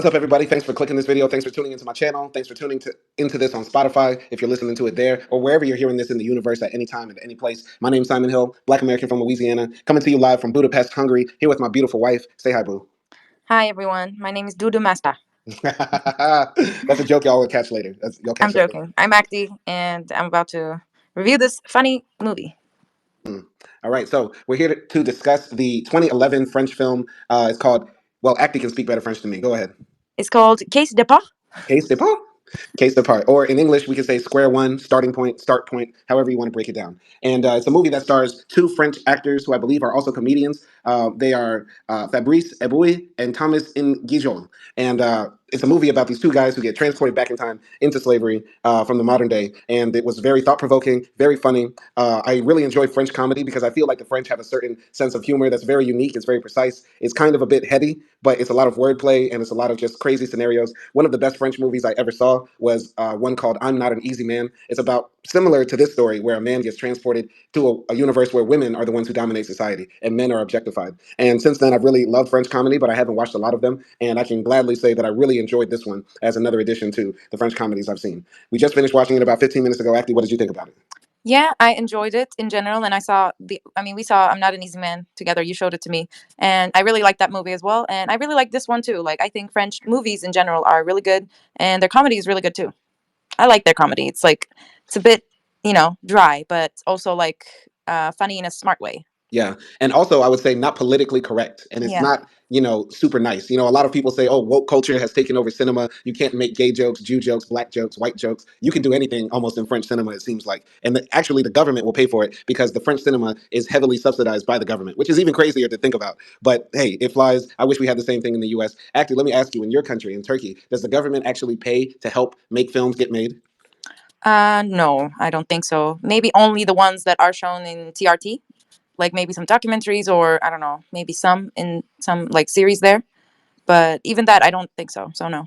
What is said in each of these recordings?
What's up, everybody? Thanks for clicking this video. Thanks for tuning into my channel. Thanks for into this on Spotify if you're listening to it there or wherever you're hearing this in the universe at any time and at any place. My name's Simon Hill, Black American from Louisiana, coming to you live from Budapest, Hungary, here with my beautiful wife. Say hi, boo. Hi everyone, my name is Dudu Masta. That's a joke y'all will catch later. You'll catch I'm that later. joking. I'm AKDI and I'm about to review this funny movie. Mm. All right, so we're here to discuss the 2011 French film. It's called, well, Acty can speak better French than me. Go ahead. It's called Case Départ. Case Départ? Case Depart, or in English, we can say square one, starting point, start point, however you want to break it down. And it's a movie that stars two French actors who I believe are also comedians. They are Fabrice Eboué and Thomas Nguijon. And it's a movie about these two guys who get transported back in time into slavery from the modern day. And it was very thought provoking, very funny. I really enjoy French comedy because I feel like the French have a certain sense of humor that's very unique. It's very precise. It's kind of a bit heady, but it's a lot of wordplay and it's a lot of just crazy scenarios. One of the best French movies I ever saw was one called I'm Not an Easy Man. It's about similar to this story where a man gets transported to a universe where women are the ones who dominate society and men are objectified. And since then, I've really loved French comedy, but I haven't watched a lot of them. And I can gladly say that I really enjoyed this one as another addition to the French comedies I've seen. We just finished watching it about 15 minutes ago. Actually, what did you think about it? Yeah, I enjoyed it in general, and we saw I'm Not an Easy Man together. You showed it to me, and I really liked that movie as well. And I really like this one too. Like, I think French movies in general are really good, and their comedy is really good too. I like their comedy. It's a bit, dry, but also like funny in a smart way. Yeah. And also, I would say not politically correct. And it's Yeah. not, super nice. A lot of people say, oh, woke culture has taken over cinema. You can't make gay jokes, Jew jokes, black jokes, white jokes. You can do anything almost in French cinema, it seems like. And actually, the government will pay for it because the French cinema is heavily subsidized by the government, which is even crazier to think about. But hey, it flies. I wish we had the same thing in the US. Actually, let me ask you, in your country, in Turkey, does the government actually pay to help make films get made? No, I don't think so. Maybe only the ones that are shown in TRT, like maybe some documentaries or I don't know, maybe some in some like series there. But even that, I don't think so. So no.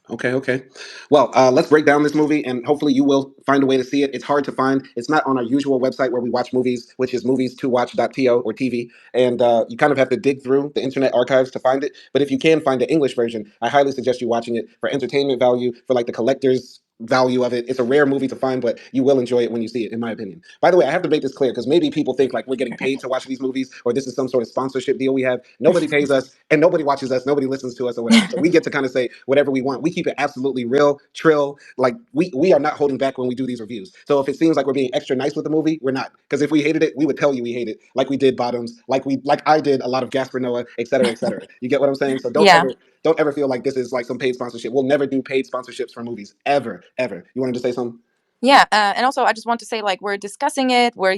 Okay, okay. Well, let's break down this movie, and hopefully, you will find a way to see it. It's hard to find. It's not on our usual website where we watch movies, which is movies2watch.to or TV. And you kind of have to dig through the Internet archives to find it. But if you can find the English version, I highly suggest you watching it for entertainment value, for like the collector's value of it. It's a rare movie to find, but you will enjoy it when you see it, in my opinion. By the way, I have to make this clear because maybe people think like we're getting paid to watch these movies or this is some sort of sponsorship deal we have. Nobody pays us and nobody watches us, nobody listens to us or whatever. So we get to kind of say whatever we want. We keep it absolutely real, trill. Like we are not holding back when we do these reviews. So if it seems like we're being extra nice with the movie, we're not. Because if we hated it, we would tell you we hate it, like we did Bottoms, like I did a lot of Gasper Noah, et cetera, et cetera. You get what I'm saying? So Yeah. don't ever feel like this is like some paid sponsorship. We'll never do paid sponsorships for movies ever, ever. You wanted to say something? Yeah, and also I just want to say like we're discussing it, we're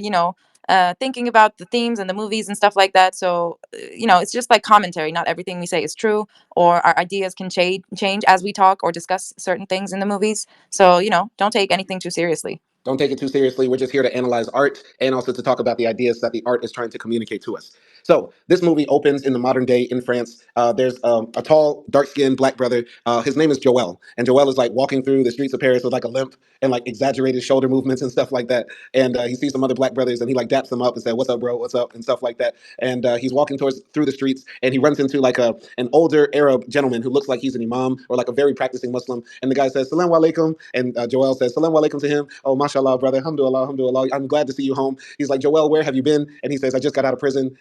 thinking about the themes and the movies and stuff like that. So it's just like commentary. Not everything we say is true, or our ideas can change as we talk or discuss certain things in the movies. So don't take anything too seriously. Don't take it too seriously. We're just here to analyze art and also to talk about the ideas that the art is trying to communicate to us. So this movie opens in the modern day in France. There's a tall, dark-skinned black brother. His name is Joel, and Joel is like walking through the streets of Paris with like a limp and like exaggerated shoulder movements and stuff like that. And he sees some other black brothers, and he like daps them up and says, "What's up, bro? What's up?" and stuff like that. And he's walking towards through the streets, and he runs into like an older Arab gentleman who looks like he's an imam or like a very practicing Muslim. And the guy says, "Salam alaikum," and Joel says, "Salam alaikum" to him. Oh, mashallah, brother. Alhamdulillah, alhamdulillah. I'm glad to see you home. He's like, "Joel, where have you been?" And he says, "I just got out of prison."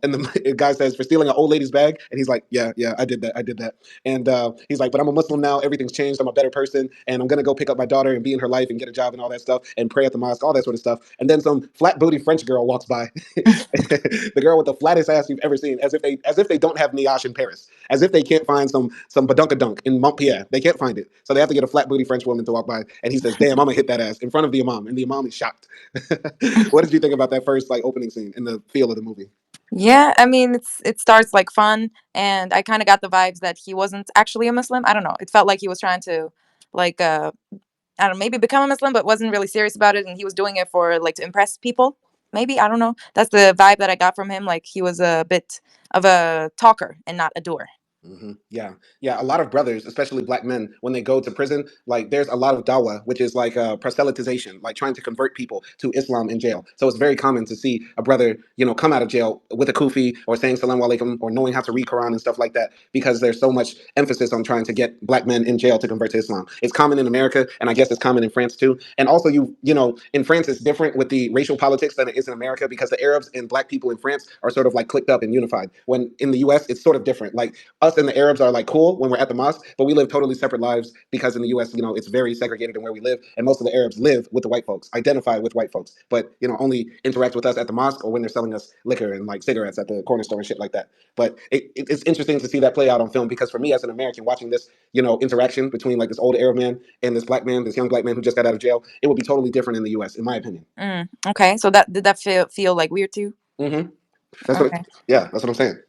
And the guy says, "For stealing an old lady's bag." And he's like, "Yeah, yeah, I did that. I did that." And he's like, "But I'm a Muslim now. Everything's changed. I'm a better person. And I'm going to go pick up my daughter and be in her life and get a job and all that stuff and pray at the mosque, all that sort of stuff." And then some flat booty French girl walks by. The girl with the flattest ass you've ever seen, as if they don't have Niache in Paris, as if they can't find some badunkadunk in Montpellier. They can't find it. So they have to get a flat booty French woman to walk by. And he says, "Damn, I'm going to hit that ass" in front of the imam. And the imam is shocked. What did you think about that first like opening scene in the feel of the movie? Yeah, I mean it starts like fun, and I kind of got the vibes that he wasn't actually a Muslim. I don't know. It felt like he was trying to like I don't know, maybe become a Muslim, but wasn't really serious about it, and he was doing it for like to impress people. Maybe I don't know. That's the vibe that I got from him. Like he was a bit of a talker and not a doer. Yeah, yeah. A lot of brothers, especially black men, when they go to prison, like there's a lot of dawa, which is like proselytization, like trying to convert people to Islam in jail. So it's very common to see a brother, come out of jail with a kufi or saying salam alaikum or knowing how to read Quran and stuff like that, because there's so much emphasis on trying to get black men in jail to convert to Islam. It's common in America, and I guess it's common in France too. And also, in France, it's different with the racial politics than it is in America, because the Arabs and black people in France are sort of like clicked up and unified. When in the U.S., it's sort of different. Like us and the Arabs are like cool when we're at the mosque, but we live totally separate lives because in the U.S., it's very segregated in where we live, and most of the Arabs live with the white folks, identify with white folks, but only interact with us at the mosque or when they're selling us liquor and like cigarettes at the corner store and shit like that. But it's interesting to see that play out on film, because for me as an American watching this, interaction between like this old Arab man and this black man, this young black man who just got out of jail, it would be totally different in the U.S. in my opinion. Okay, so that did that feel like weird to you? Hmm. That's what. Okay. Yeah, that's what I'm saying.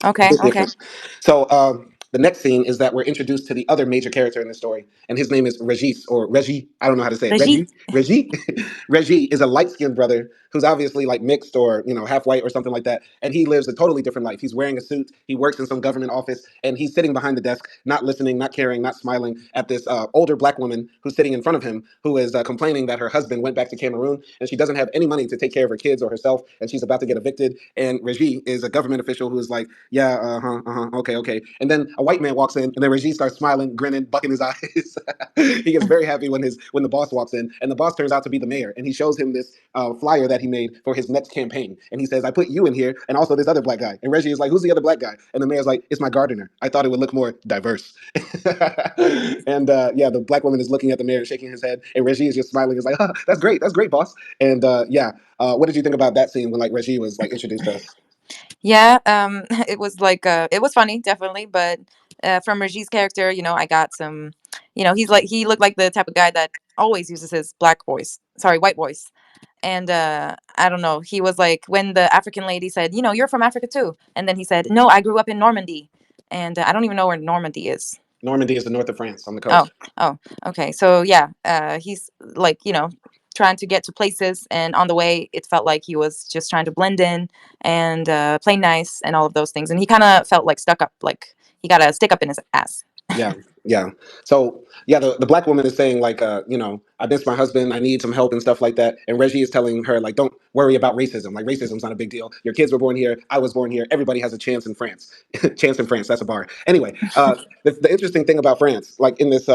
A Okay. bit Okay. different. So the next scene is that we're introduced to the other major character in the story, and his name is Regis or Reggie. I don't know how to say it. Brigitte. Reggie. Reggie. Reggie is a light-skinned brother who's obviously like mixed or half white or something like that, and he lives a totally different life. He's wearing a suit. He works in some government office, and he's sitting behind the desk, not listening, not caring, not smiling at this older black woman who's sitting in front of him, who is complaining that her husband went back to Cameroon and she doesn't have any money to take care of her kids or herself, and she's about to get evicted. And Reggie is a government official who is like, yeah, okay, okay. And then a white man walks in, and then Regis starts smiling, grinning, bucking his eyes. He gets very happy when the boss walks in, and the boss turns out to be the mayor, and he shows him this flyer that he made for his next campaign, and he says, "I put you in here, and also this other black guy." And Reggie is like, "Who's the other black guy?" And the mayor's like, "It's my gardener. I thought it would look more diverse." And yeah, the black woman is looking at the mayor, shaking his head, and Reggie is just smiling. Is like, that's great, boss." And yeah, what did you think about that scene when like Reggie was like introduced to us? Yeah, it was like it was funny, definitely, but from Reggie's character, I got some, he looked like the type of guy that always uses his black voice, sorry, white voice. And I don't know, he was like when the African lady said, "You're from Africa too," and then he said, "No, I grew up in Normandy," and I don't even know where Normandy is. Normandy is the north of France on the Oh, coast. oh, okay. So yeah, he's like, trying to get to places, and on the way, it felt like he was just trying to blend in and play nice and all of those things. And he kind of felt like stuck up, like he got a stick up in his ass. Yeah, yeah. So yeah, the black woman is saying like, I miss my husband. I need some help and stuff like that. And Reggie is telling her like, don't worry about racism. Like racism's not a big deal. Your kids were born here. I was born here. Everybody has a chance in France. Chance in France. That's a bar. Anyway, the interesting thing about France, like in this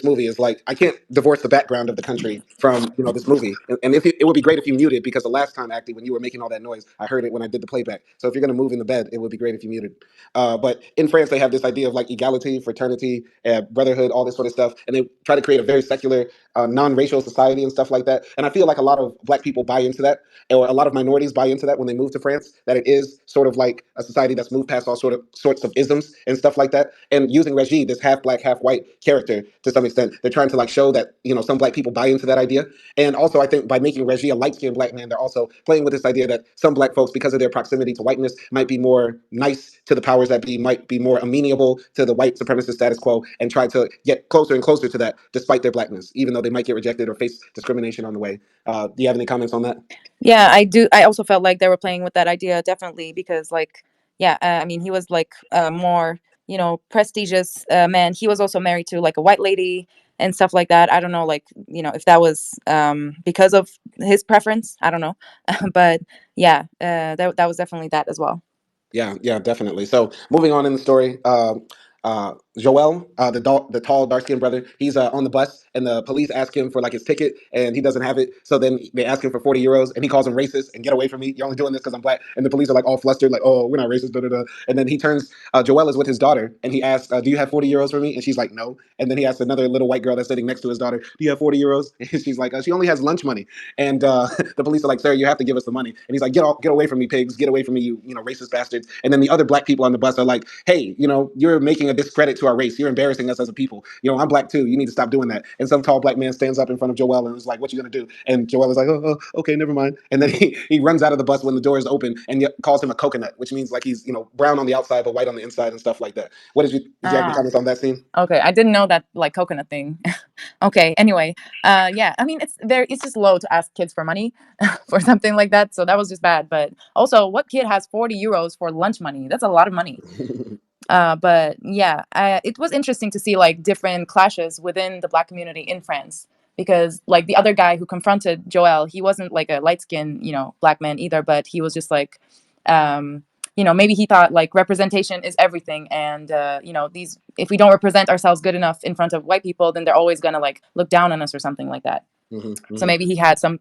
movie, is like I can't divorce the background of the country from this movie. And if it would be great if you muted, because the last time actually when you were making all that noise, I heard it when I did the playback. So if you're gonna move in the bed, it would be great if you muted. But in France, they have this idea of like equality, fraternity, brotherhood, all this sort of stuff, and they try to create a very secular, non-racial society and stuff like that. And I feel like a lot of black people buy into that, or a lot of minorities buy into that when they move to France. That it is sort of like a society that's moved past all sorts of isms and stuff like that. And using Reggie, this half black, half white character, to some extent, they're trying to like show that some black people buy into that idea. And also, I think by making Reggie a light-skinned black man, they're also playing with this idea that some black folks, because of their proximity to whiteness, might be more nice to the powers that be, might be more amenable to the white supremacist status quo, and try to get closer and closer to that, despite their blackness, even though they might get rejected or face discrimination on the way. Do you have any comments on that? Yeah, I do. I also felt like they were playing with that idea, definitely, because like, yeah, I mean, he was like more, prestigious man. He was also married to like a white lady and stuff like that. I don't know, like, if that was because of his preference. I don't know, but yeah, that was definitely that as well. Yeah, yeah, definitely. So moving on in the story, Joel, the tall, dark skinned brother, he's on the bus, and the police ask him for like his ticket, and he doesn't have it. So then they ask him for 40 euros, and he calls them racist and get away from me. You're only doing this because I'm black. And the police are like all flustered, like, oh, we're not racist. Da, da, da. And then he turns. Joel is with his daughter, and he asks, "Do you have 40 euros for me?" And she's like, "No." And then he asks another little white girl that's sitting next to his daughter, "Do you have 40 euros?" And she's like, "She only has lunch money." And the police are like, "Sir, you have to give us the money." And he's like, get away from me, pigs! Get away from me, you racist bastards!" And then the other black people on the bus are like, "Hey, you're making a discredit to our race. You're embarrassing us as a people. I'm black too. You need to stop doing that." And some tall black man stands up in front of Joel and is like, "What you gonna do?" And Joel is like, "Oh, okay, never mind." And then he runs out of the bus when the door is open and calls him a coconut, which means like he's brown on the outside but white on the inside and stuff like that. What did you have any Ah, comments on that scene? okay. I didn't know that like coconut thing. Okay. Anyway, yeah. I mean, it's just low to ask kids for money for something like that. So that was just bad. But also, what kid has 40 euros for lunch money? That's a lot of money. But yeah, it was interesting to see like different clashes within the black community in France, because like the other guy who confronted Joel, he wasn't like a light skinned, black man either, but he was just like, um, maybe he thought like representation is everything, and these, if we don't represent ourselves good enough in front of white people, then they're always gonna like look down on us or something like that. Hmm. So Hmm. maybe he had some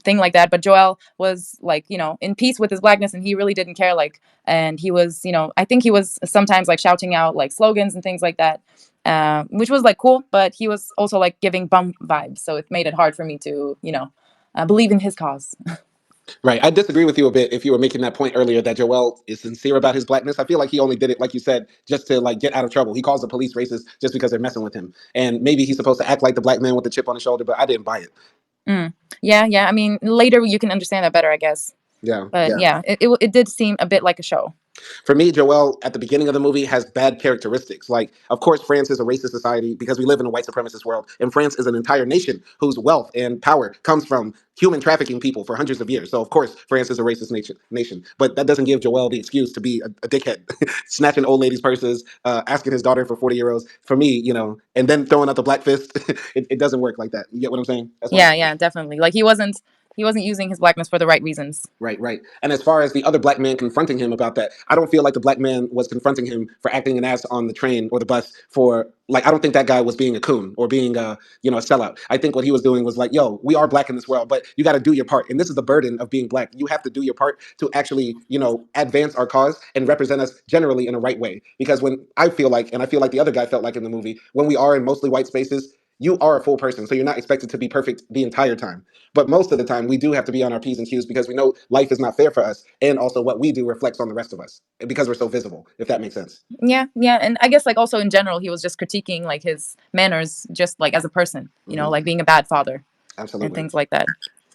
thing like that, but Joel was like, in peace with his blackness, and he really didn't care. Like, and he was, I think he was sometimes like shouting out like slogans and things like that, which was like cool. But he was also like giving bum vibes, so it made it hard for me to, believe in his cause. Right. I disagree with you a bit if you were making that point earlier that Joel is sincere about his blackness. I feel like he only did it, like you said, just to like get out of trouble. He calls the police racist just because they're messing with him. And maybe he's supposed to act like the black man with the chip on his shoulder, but I didn't buy it. Mm. Yeah, yeah. I mean, later you can understand that better, I guess. Yeah. But Yeah. yeah, it did seem a bit like a show. For me, Joel at the beginning of the movie has bad characteristics. Like, of course, France is a racist society because we live in a white supremacist world, and France is an entire nation whose wealth and power comes from human trafficking people for hundreds of years. So, of course, France is a racist nation. But that doesn't give Joel the excuse to be a dickhead, snatching old ladies' purses, asking his daughter for 40 euros. For me, and then throwing out the black fist, it doesn't work like that. You get what I'm saying? That's my Yeah, opinion. yeah, definitely. Like he wasn't using his blackness for the right reasons. Right, right. And as far as the other black man confronting him about that, I don't feel like the black man was confronting him for acting an ass on the train or the bus for like I don't think that guy was being a coon or being a sellout. I think what he was doing was like, yo, we are black in this world, but you got to do your part. And this is the burden of being black. You have to do your part to actually, advance our cause and represent us generally in a right way. Because when I feel like, and I feel like the other guy felt like in the movie, when we are in mostly white spaces, you are a full person. So you're not expected to be perfect the entire time. But most of the time, we do have to be on our P's and Q's because we know life is not fair for us. And also, what we do reflects on the rest of us because we're so visible, if that makes sense. Yeah, yeah, and I guess like also in general, he was just critiquing like his manners, just like as a person, Hmm. like being a bad father and Absolutely. things like that.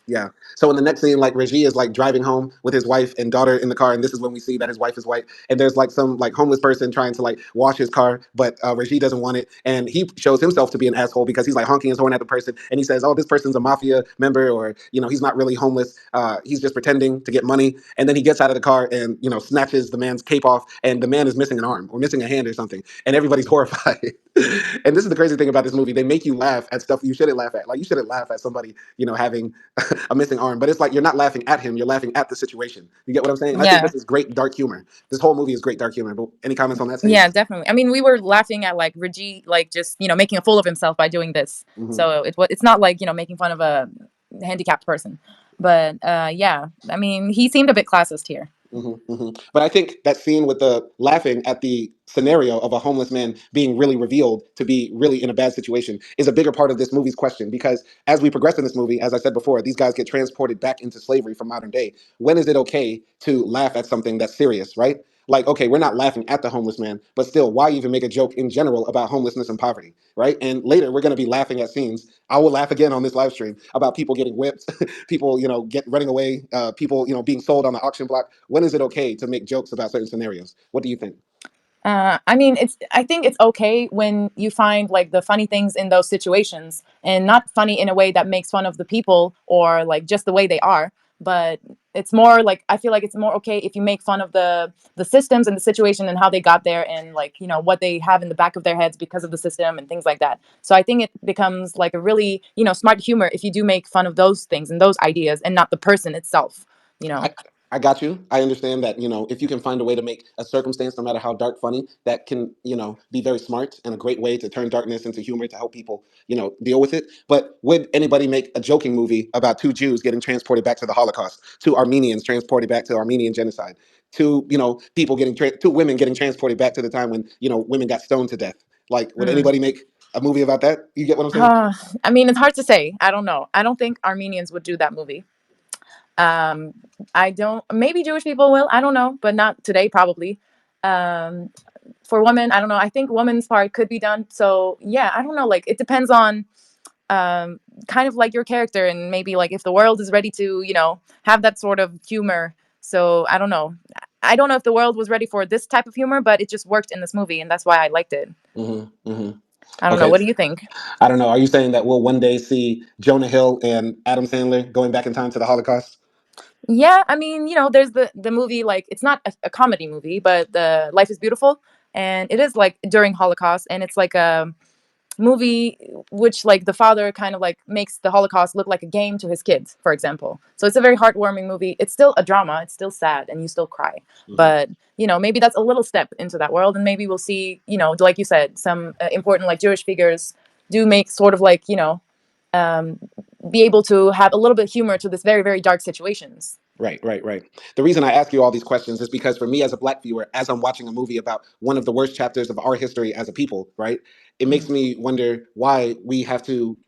Yeah. So in the next scene, like Reggie is like driving home with his wife and daughter in the car, and this is when we see that his wife is white. And there's like some like homeless person trying to like wash his car, but Reggie doesn't want it, and he shows himself to be an asshole because he's like honking his horn at the person, and he says, "Oh, this person's a mafia member, or he's not really homeless. He's just pretending to get money." And then he gets out of the car and snatches the man's cape off, and the man is missing an arm or missing a hand or something, and everybody's horrified. And this is the crazy thing about this movie: they make you laugh at stuff you shouldn't laugh at. Like you shouldn't laugh at somebody having a missing arm, but it's like you're not laughing at him, you're laughing at the situation. You get what I'm saying? And I think Yeah, this is great dark humor. This whole movie is great dark humor. But any comments on that scene? yeah, definitely. I mean, we were laughing at like Reggie, like just making a fool of himself by doing this. Hmm. So it's not like making fun of a handicapped person, but yeah, I mean, he seemed a bit classist here. Hmm. Hmm. But I think that scene with the laughing at the scenario of a homeless man being really revealed to be really in a bad situation is a bigger part of this movie's question because as we progress in this movie, as I said before, these guys get transported back into slavery from modern day. When is it okay to laugh at something that's serious, right? Like, okay, we're not laughing at the homeless man, but still, why even make a joke in general about homelessness and poverty, right? And later, we're going to be laughing at scenes. I will laugh again on this live stream about people getting whipped, people, get running away, people, being sold on the auction block. When is it okay to make jokes about certain scenarios? What do you think? I mean, I think it's okay when you find like the funny things in those situations, and not funny in a way that makes fun of the people or like just the way they are. But it's more like, I feel like it's more okay if you make fun of the systems and the situation and how they got there, and like what they have in the back of their heads because of the system and things like that. So I think it becomes like a really smart humor if you do make fun of those things and those ideas and not the person itself. You know. I I got you. I understand that, if you can find a way to make a circumstance, no matter how dark funny, that can, be very smart and a great way to turn darkness into humor to help people, deal with it. But would anybody make a joking movie about two Jews getting transported back to the Holocaust, two Armenians transported back to Armenian genocide, two, two women getting transported back to the time when, women got stoned to death? Like, would Mm. anybody make a movie about that? You get what I'm saying? I mean, it's hard to say. I don't know. I don't think Armenians would do that movie. Um, I don't. Maybe Jewish people will. I don't know, but not today, probably. Um, for women, I don't know. I think women's part could be done. So yeah, I don't know. Like it depends on kind of like your character, and maybe like if the world is ready to have that sort of humor. So I don't know. I don't know if the world was ready for this type of humor, but it just worked in this movie, and that's why I liked it. Hmm. Hmm. I don't know. Okay. What do you think? I don't know. Are you saying that we'll one day see Jonah Hill and Adam Sandler going back in time to the Holocaust? Yeah, I mean, there's the movie, like it's not a comedy movie, but the Life is Beautiful. and it is like during Holocaust, and it's like a movie which like the father kind of like makes the Holocaust look like a game to his kids, for example. So it's a very heartwarming movie. It's still a drama, it's still sad, and you still cry. Hmm. But maybe that's a little step into that world, and maybe we'll see, like you said, some important like Jewish figures do make sort of like um, be able to have a little bit of humor to this very very dark situations. Right, right, right. The reason I ask you all these questions is because for me as a black viewer, as I'm watching a movie about one of the worst chapters of our history as a people, right, it makes Mhm. me wonder why we have to,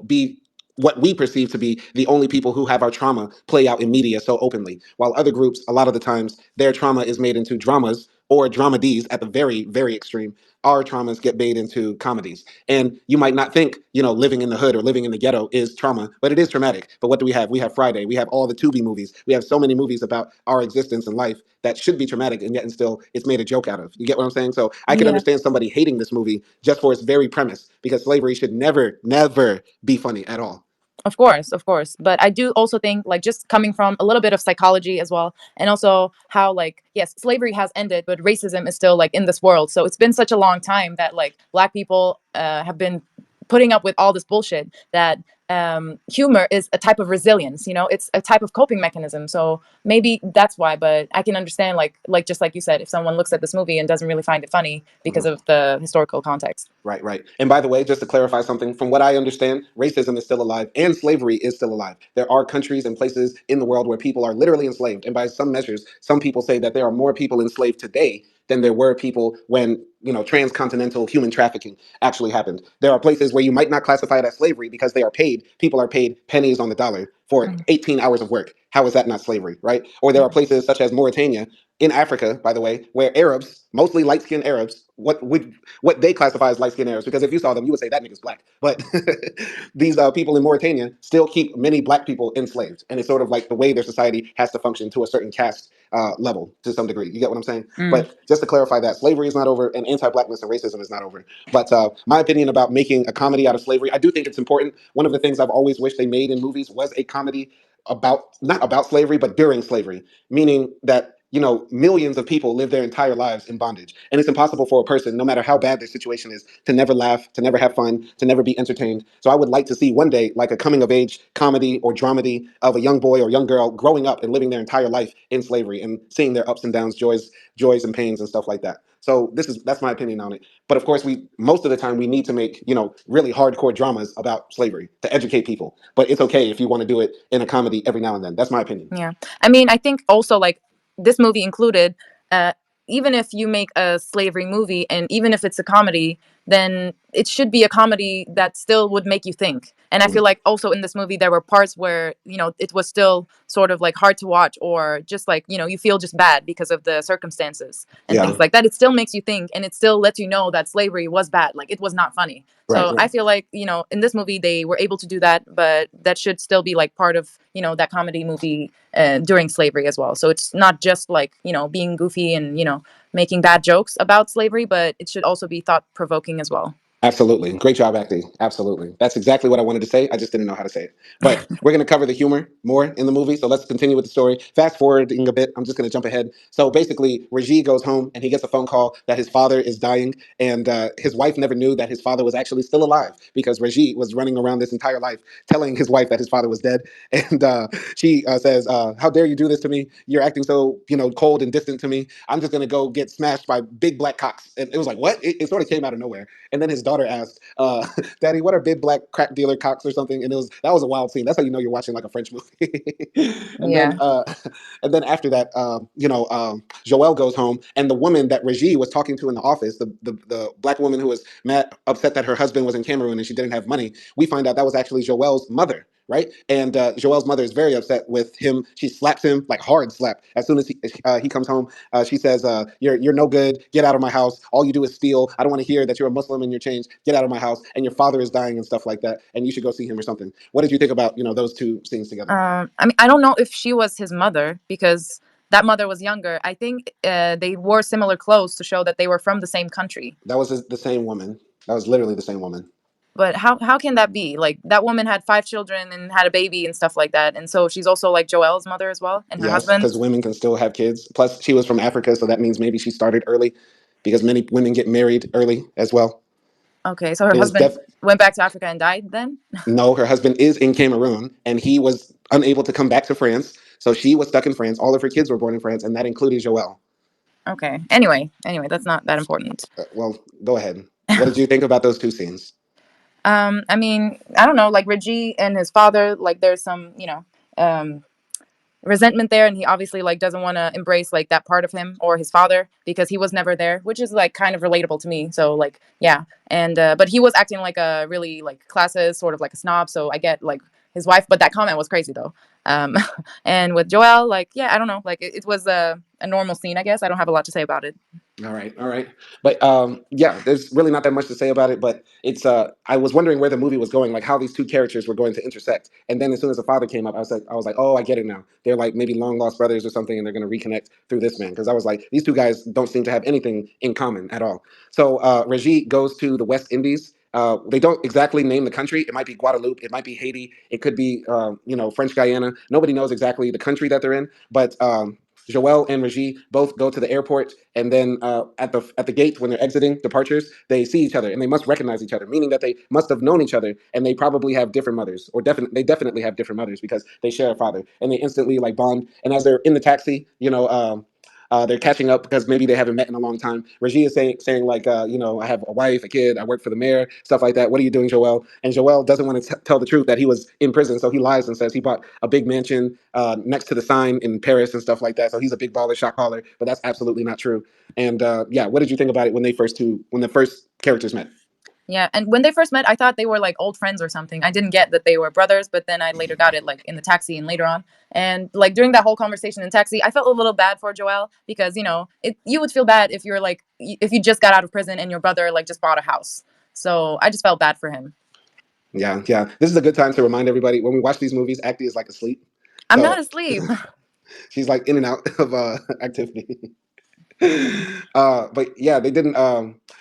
be what we perceive to be the only people who have our trauma play out in media so openly, while other groups, a lot of the times, their trauma is made into dramas or dramedies at the very, very extreme. Our traumas get made into comedies. And you might not think, living in the hood or living in the ghetto is trauma, but it is traumatic. But what do we have? We have Friday. We have all the Tubi movies. We have so many movies about our existence and life that should be traumatic, and yet and still it's made a joke out of. You get what I'm saying? So I can Yeah. understand somebody hating this movie just for its very premise, because slavery should never, never be funny at all. Of course. But I do also think, like, just coming from a little bit of psychology as well, and also how, like, yes, slavery has ended, but racism is still, like, in this world. So it's been such a long time that, like, Black people have been putting up with all this bullshit that humor is a type of resilience, it's a type of coping mechanism. So maybe that's why, but I can understand, like just like you said, if someone looks at this movie and doesn't really find it funny because Mhm. of the historical context. Right, right. And by the way, just to clarify something, from what I understand, racism is still alive and slavery is still alive. There are countries and places in the world where people are literally enslaved. And by some measures, some people say that there are more people enslaved today than there were people when, transcontinental human trafficking actually happened. There are places where you might not classify it as slavery because people are paid pennies on the dollar for Mhm. 18 hours of work. How is that not slavery, right? Or there are places such as Mauritania in Africa, by the way, where Arabs, mostly light-skinned Arabs, what they classify as light skinned Arabs, because if you saw them, you would say that nigga's black. But these people in Mauritania still keep many black people enslaved. And it's sort of like the way their society has to function to a certain caste level to some degree. You get what I'm saying? Mm. But just to clarify that, slavery is not over and anti blackness and racism is not over. But my opinion about making a comedy out of slavery, I do think it's important. One of the things I've always wished they made in movies was a comedy about, not about slavery, but during slavery, meaning that millions of people live their entire lives in bondage, and it's impossible for a person, no matter how bad their situation is, to never laugh, to never have fun, to never be entertained. So I would like to see one day like a coming of age comedy or dramedy of a young boy or young girl growing up and living their entire life in slavery and seeing their ups and downs, joys and pains and stuff like that. So that's my opinion on it. But of course, we most of the time we need to make really hardcore dramas about slavery to educate people. But it's okay if you want to do it in a comedy every now and then. That's my opinion. Yeah. I mean, I think also like this movie included, uh, even if you make a slavery movie and even if it's a comedy, then it should be a comedy that still would make you think. And I feel Mhm. like also in this movie, there were parts where, it was still sort of like hard to watch or just like, you feel just bad because of the circumstances and Yeah. things like that. It still makes you think and it still lets you know that slavery was bad. Like it was not funny. Right. So I feel like, in this movie, they were able to do that, but that should still be like part of, that comedy movie during slavery as well. So it's not just like being goofy and making bad jokes about slavery, but it should also be thought provoking as well. Absolutely. Great job acting. Absolutely. That's exactly what I wanted to say. I just didn't know how to say it. But we're going to cover the humor more in the movie. So let's continue with the story. Fast forwarding a bit, I'm just going to jump ahead. So basically, Raji goes home and he gets a phone call that his father is dying. And his wife never knew that his father was actually still alive because Raji was running around this entire life telling his wife that his father was dead. And she says, how dare you do this to me? You're acting so, cold and distant to me. I'm just going to go get smashed by big black cocks. And it was like, what? It sort of came out of nowhere. And then his daughter asked, "Daddy, what are big black crack dealer cocks or something?" And that was a wild scene. That's how you know you're watching like a French movie. and then Yeah. and then after that, Joelle goes home, and the woman that Regie was talking to in the office, the black woman who was mad, upset that her husband was in Cameroon and she didn't have money, we find out that was actually Joelle's mother. Right, and Joelle's mother is very upset with him. She slaps him like hard slap as soon as he comes home. She says, "You're no good. Get out of my house. All you do is steal. I don't want to hear that you're a Muslim and you're changed. Get out of my house. And your father is dying and stuff like that. And you should go see him or something." What did you think about those two scenes together? I mean, I don't know if she was his mother because that mother was younger. I think they wore similar clothes to show that they were from the same country. That was the same woman. That was literally the same woman. But how can that be? Like that woman had 5 children and had a baby and stuff like that, and so she's also like Joelle's mother as well, and her Yes, husband. because women can still have kids. Plus, she was from Africa, so that means maybe she started early. because many women get married early as well. Okay, so her It was husband def went back to Africa and died then? No, her husband is in Cameroon, and he was unable to come back to France. So she was stuck in France. All of her kids were born in France, and that included Joelle. Okay. Anyway, that's not that important. Well, go ahead. What did you think about those two scenes? I mean, I don't know, like Reggie and his father, like there's some, um, resentment there, and he obviously like doesn't want to embrace like that part of him or his father because he was never there, which is like kind of relatable to me. So like, yeah. And but he was acting like a really like classist, sort of like a snob. So I get like his wife, but that comment was crazy though. Um, and with Joel, like, yeah, I don't know, like it was a normal scene, I guess. I don't have a lot to say about it. All right, all right. But yeah, there's really not that much to say about it. But it's I was wondering where the movie was going, like how these two characters were going to intersect. And then as soon as the father came up, I was like, oh, I get it now. They're like maybe long lost brothers or something, and they're going to reconnect through this man. Because I was like, these two guys don't seem to have anything in common at all. So Reggie goes to the West Indies. They don't exactly name the country. It might be Guadeloupe. It might be Haiti. It could be, French Guyana. Nobody knows exactly the country that they're in. But Joel and Reggie both go to the airport, and then at the gate when they're exiting departures, they see each other, and they must recognize each other, meaning that they must have known each other, and they probably have different mothers, or they definitely have different mothers because they share a father, and they instantly like bond. And as they're in the taxi, they're catching up because maybe they haven't met in a long time. Reggie is saying like, I have a wife, a kid, I work for the mayor, stuff like that. What are you doing, Joel? And Joel doesn't want to tell the truth that he was in prison, so he lies and says he bought a big mansion next to the sign in Paris and stuff like that. So he's a big baller, shot caller, but that's absolutely not true. And yeah, what did you think about it when the first characters met? Yeah, and when they first met, I thought they were like old friends or something. I didn't get that they were brothers, but then I later got it like in the taxi and later on. And like during that whole conversation in taxi, I felt a little bad for Joelle because you would feel bad if you're like if you just got out of prison and your brother like just bought a house. So I just felt bad for him. Yeah, yeah. This is a good time to remind everybody when we watch these movies, Acty is like asleep. I'm not So asleep. she's like in and out of activity. But yeah, they didn't.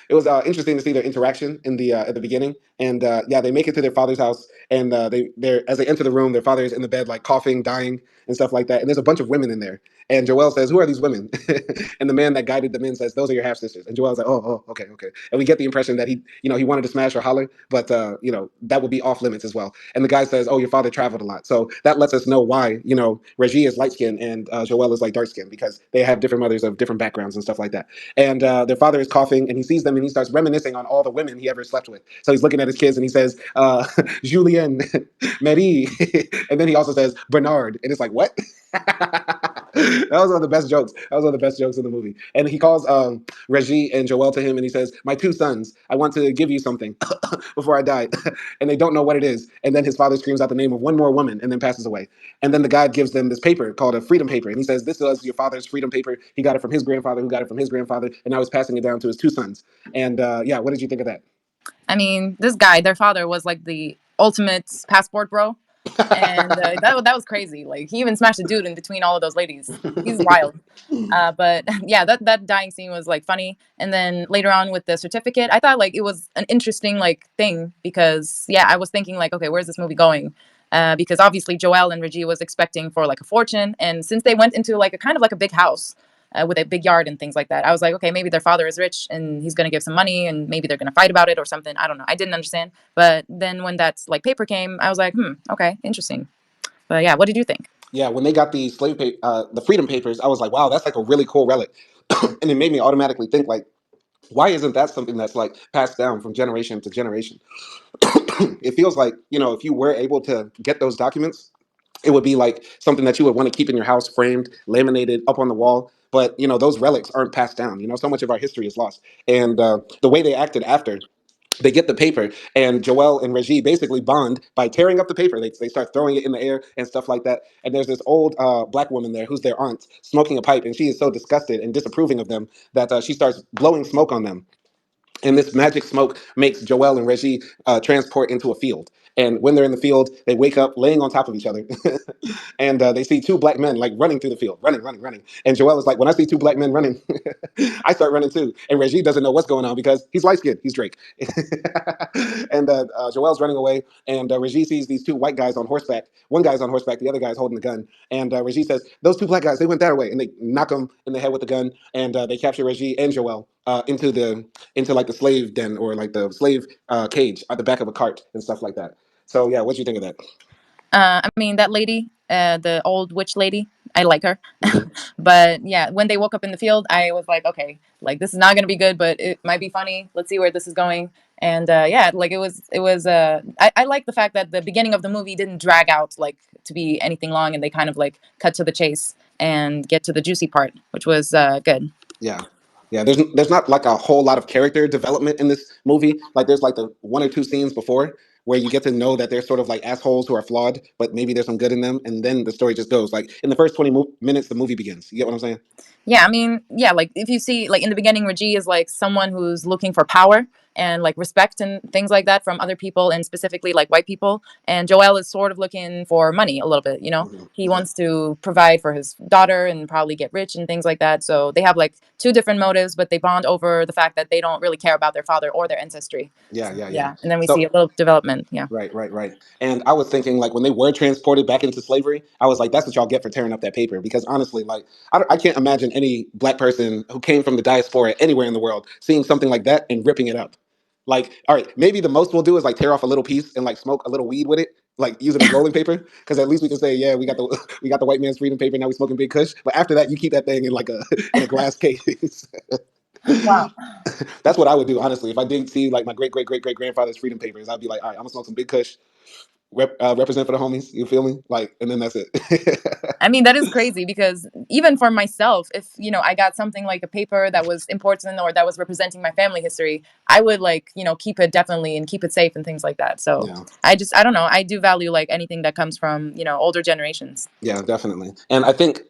It was interesting to see their interaction in the at the beginning, and yeah, they make it to their father's house, and they're as they enter the room, their father is in the bed, like coughing, dying, and stuff like that. And there's a bunch of women in there, and Joelle says, "Who are these women?" And the man that guided them in says, "Those are your half sisters." And Joelle's like, "Oh, oh, okay, okay." And we get the impression that he wanted to smash or holler, but that would be off limits as well. And the guy says, "Oh, your father traveled a lot," so that lets us know why Reggie is light skinned and Joelle is like dark skinned because they have different mothers of different backgrounds and stuff like that. And their father is coughing, and he sees them, and he starts reminiscing on all the women he ever slept with. So he's looking at his kids, and he says, "Julien, Marie," and then he also says Bernard, and it's like, what? That was one of the best jokes. That was one of the best jokes in the movie. And he calls Reggie and Joelle to him, and he says, "My two sons, I want to give you something before I die," and they don't know what it is. And then his father screams out the name of one more woman, and then passes away. And then the guy gives them this paper called a freedom paper, and he says, "This is your father's freedom paper. He got it from his grandfather, who got it from his grandfather, and now he's passing it down to his two sons." And yeah, what did you think of that? I mean, this guy, their father, was like the ultimate passport bro, and that was crazy. Like he even smashed a dude in between all of those ladies. He's wild. But yeah, that dying scene was like funny. And then later on with the certificate, I thought like it was an interesting like thing because yeah, I was thinking like, okay, where's this movie going? Because obviously Joelle and Reggie was expecting for like a fortune, and since they went into like a kind of like a big house with a big yard and things like that, I was like, okay, maybe their father is rich and he's gonna give some money, and maybe they're gonna fight about it or something. I don't know. I didn't understand. But then when that like paper came, I was like, okay, interesting. But yeah, what did you think? Yeah, when they got the the freedom papers, I was like, wow, that's like a really cool relic, and it made me automatically think like, why isn't that something that's like passed down from generation to generation? It feels like if you were able to get those documents, it would be like something that you would want to keep in your house, framed, laminated up on the wall. But those relics aren't passed down. So much of our history is lost, and the way they acted after they get the paper, and Joel and Reggie basically bond by tearing up the paper. They start throwing it in the air and stuff like that. And there's this old black woman there who's their aunt smoking a pipe, and she is so disgusted and disapproving of them that she starts blowing smoke on them. And this magic smoke makes Joel and Reggie transport into a field. And when they're in the field, they wake up laying on top of each other. And they see two black men like running through the field, running, running, running. And Joel is like, when I see two black men running, I start running too. And Reggie doesn't know what's going on because he's light skinned. He's Drake. And Joel's running away. And Reggie sees these two white guys on horseback. One guy's on horseback, the other guy's holding the gun. And Reggie says, "Those two black guys, they went that way." And they knock him in the head with the gun. And they capture Reggie and Joel. into like the slave den or like the slave cage at the back of a cart and stuff like that. So yeah, what do you think of that? I mean, that lady, the old witch lady, I like her. Hmm. But yeah, when they woke up in the field, I was like, okay, like this is not going to be good, but it might be funny. Let's see where this is going. And yeah, like I like the fact that the beginning of the movie didn't drag out like to be anything long, and they kind of like cut to the chase and get to the juicy part, which was good. Yeah. Yeah, there's not like a whole lot of character development in this movie. Like there's like the one or two scenes before where you get to know that they're sort of like assholes who are flawed, but maybe there's some good in them, and then the story just goes. Like in the first 20 minutes, the movie begins. You get what I'm saying? Yeah, I mean, yeah, like if you see, like in the beginning, Raji is like someone who's looking for power and like respect and things like that from other people, and specifically like white people. And Joel is sort of looking for money a little bit, you know? Hmm. He Hmm. wants to provide for his daughter and probably get rich and things like that. So they have like two different motives, but they bond over the fact that they don't really care about their father or their ancestry. Yeah, So yeah, yeah. yeah, and then we see So a little development. Yeah. right, right, right. And I was thinking, like, when they were transported back into slavery, I was like, that's what y'all get for tearing up that paper. Because honestly, like, I can't imagine any black person who came from the diaspora anywhere in the world seeing something like that and ripping it up. Like, all right, maybe the most we'll do is like tear off a little piece and like smoke a little weed with it, like use it as rolling paper. Because at least we can say, yeah, we got the we got the white man's freedom paper. Now we smoking big kush. But after that, you keep that thing in like a in a glass case. Wow. That's what I would do, honestly. If I didn't see like my great grandfather's freedom papers, I'd be like, all right, I'm gonna smoke some big kush, represent for the homies. You feel me? Like, and then that's it. I mean, that is crazy because even for myself, if I got something like a paper that was important or that was representing my family history, I would like, keep it definitely and keep it safe and things like that. So Yeah. I don't know. I do value like anything that comes from, older generations. Yeah, definitely. And I think,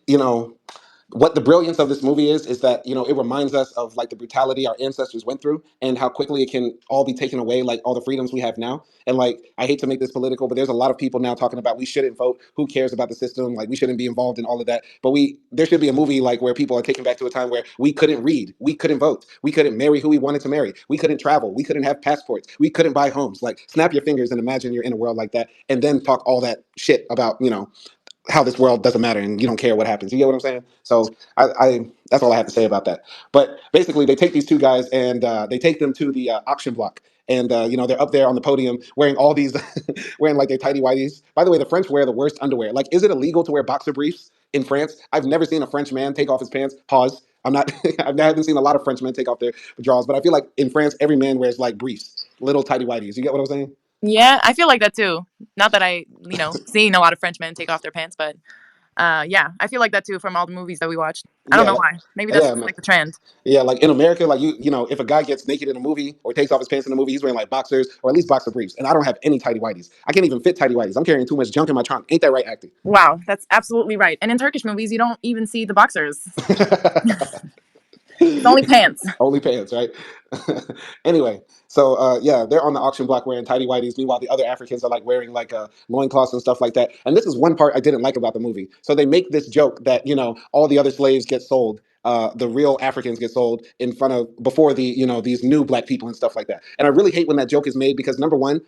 what the brilliance of this movie is that it reminds us of like the brutality our ancestors went through and how quickly it can all be taken away, like all the freedoms we have now. And like, I hate to make this political, but there's a lot of people now talking about we shouldn't vote, who cares about the system, like we shouldn't be involved in all of that. But there should be a movie like where people are taken back to a time where we couldn't read, we couldn't vote, we couldn't marry who we wanted to marry, we couldn't travel, we couldn't have passports, we couldn't buy homes. Like, snap your fingers and imagine you're in a world like that, and then talk all that shit about how this world doesn't matter and you don't care what happens. You get what I'm saying? So I that's all I have to say about that. But basically, they take these two guys and they take them to the auction block. And they're up there on the podium wearing all these, wearing like their tidy whities. By the way, the French wear the worst underwear. Like, is it illegal to wear boxer briefs in France? I've never seen a French man take off his pants. Pause. I'm not. I haven't seen a lot of French men take off their drawers, but I feel like in France, every man wears like briefs, little tidy whities. You get what I'm saying? Yeah, I feel like that too. Not that I, seen a lot of French men take off their pants, but yeah, I feel like that too from all the movies that we watched. I don't Yeah, know why. Maybe that's yeah, just man. like the trend. Yeah, like in America, like if a guy gets naked in a movie or takes off his pants in a movie, he's wearing like boxers or at least boxer briefs. And I don't have any tidy whities. I can't even fit tidy whities. I'm carrying too much junk in my trunk. Ain't that right, acting? Wow, that's absolutely right. And in Turkish movies, you don't even see the boxers. It's only pants. Only pants, right? Anyway, so yeah, they're on the auction block wearing tidy whities. Meanwhile, the other Africans are like wearing like loincloths and stuff like that. And this is one part I didn't like about the movie. So they make this joke that all the other slaves get sold. The real Africans get sold in front of before the these new black people and stuff like that. And I really hate when that joke is made because number one,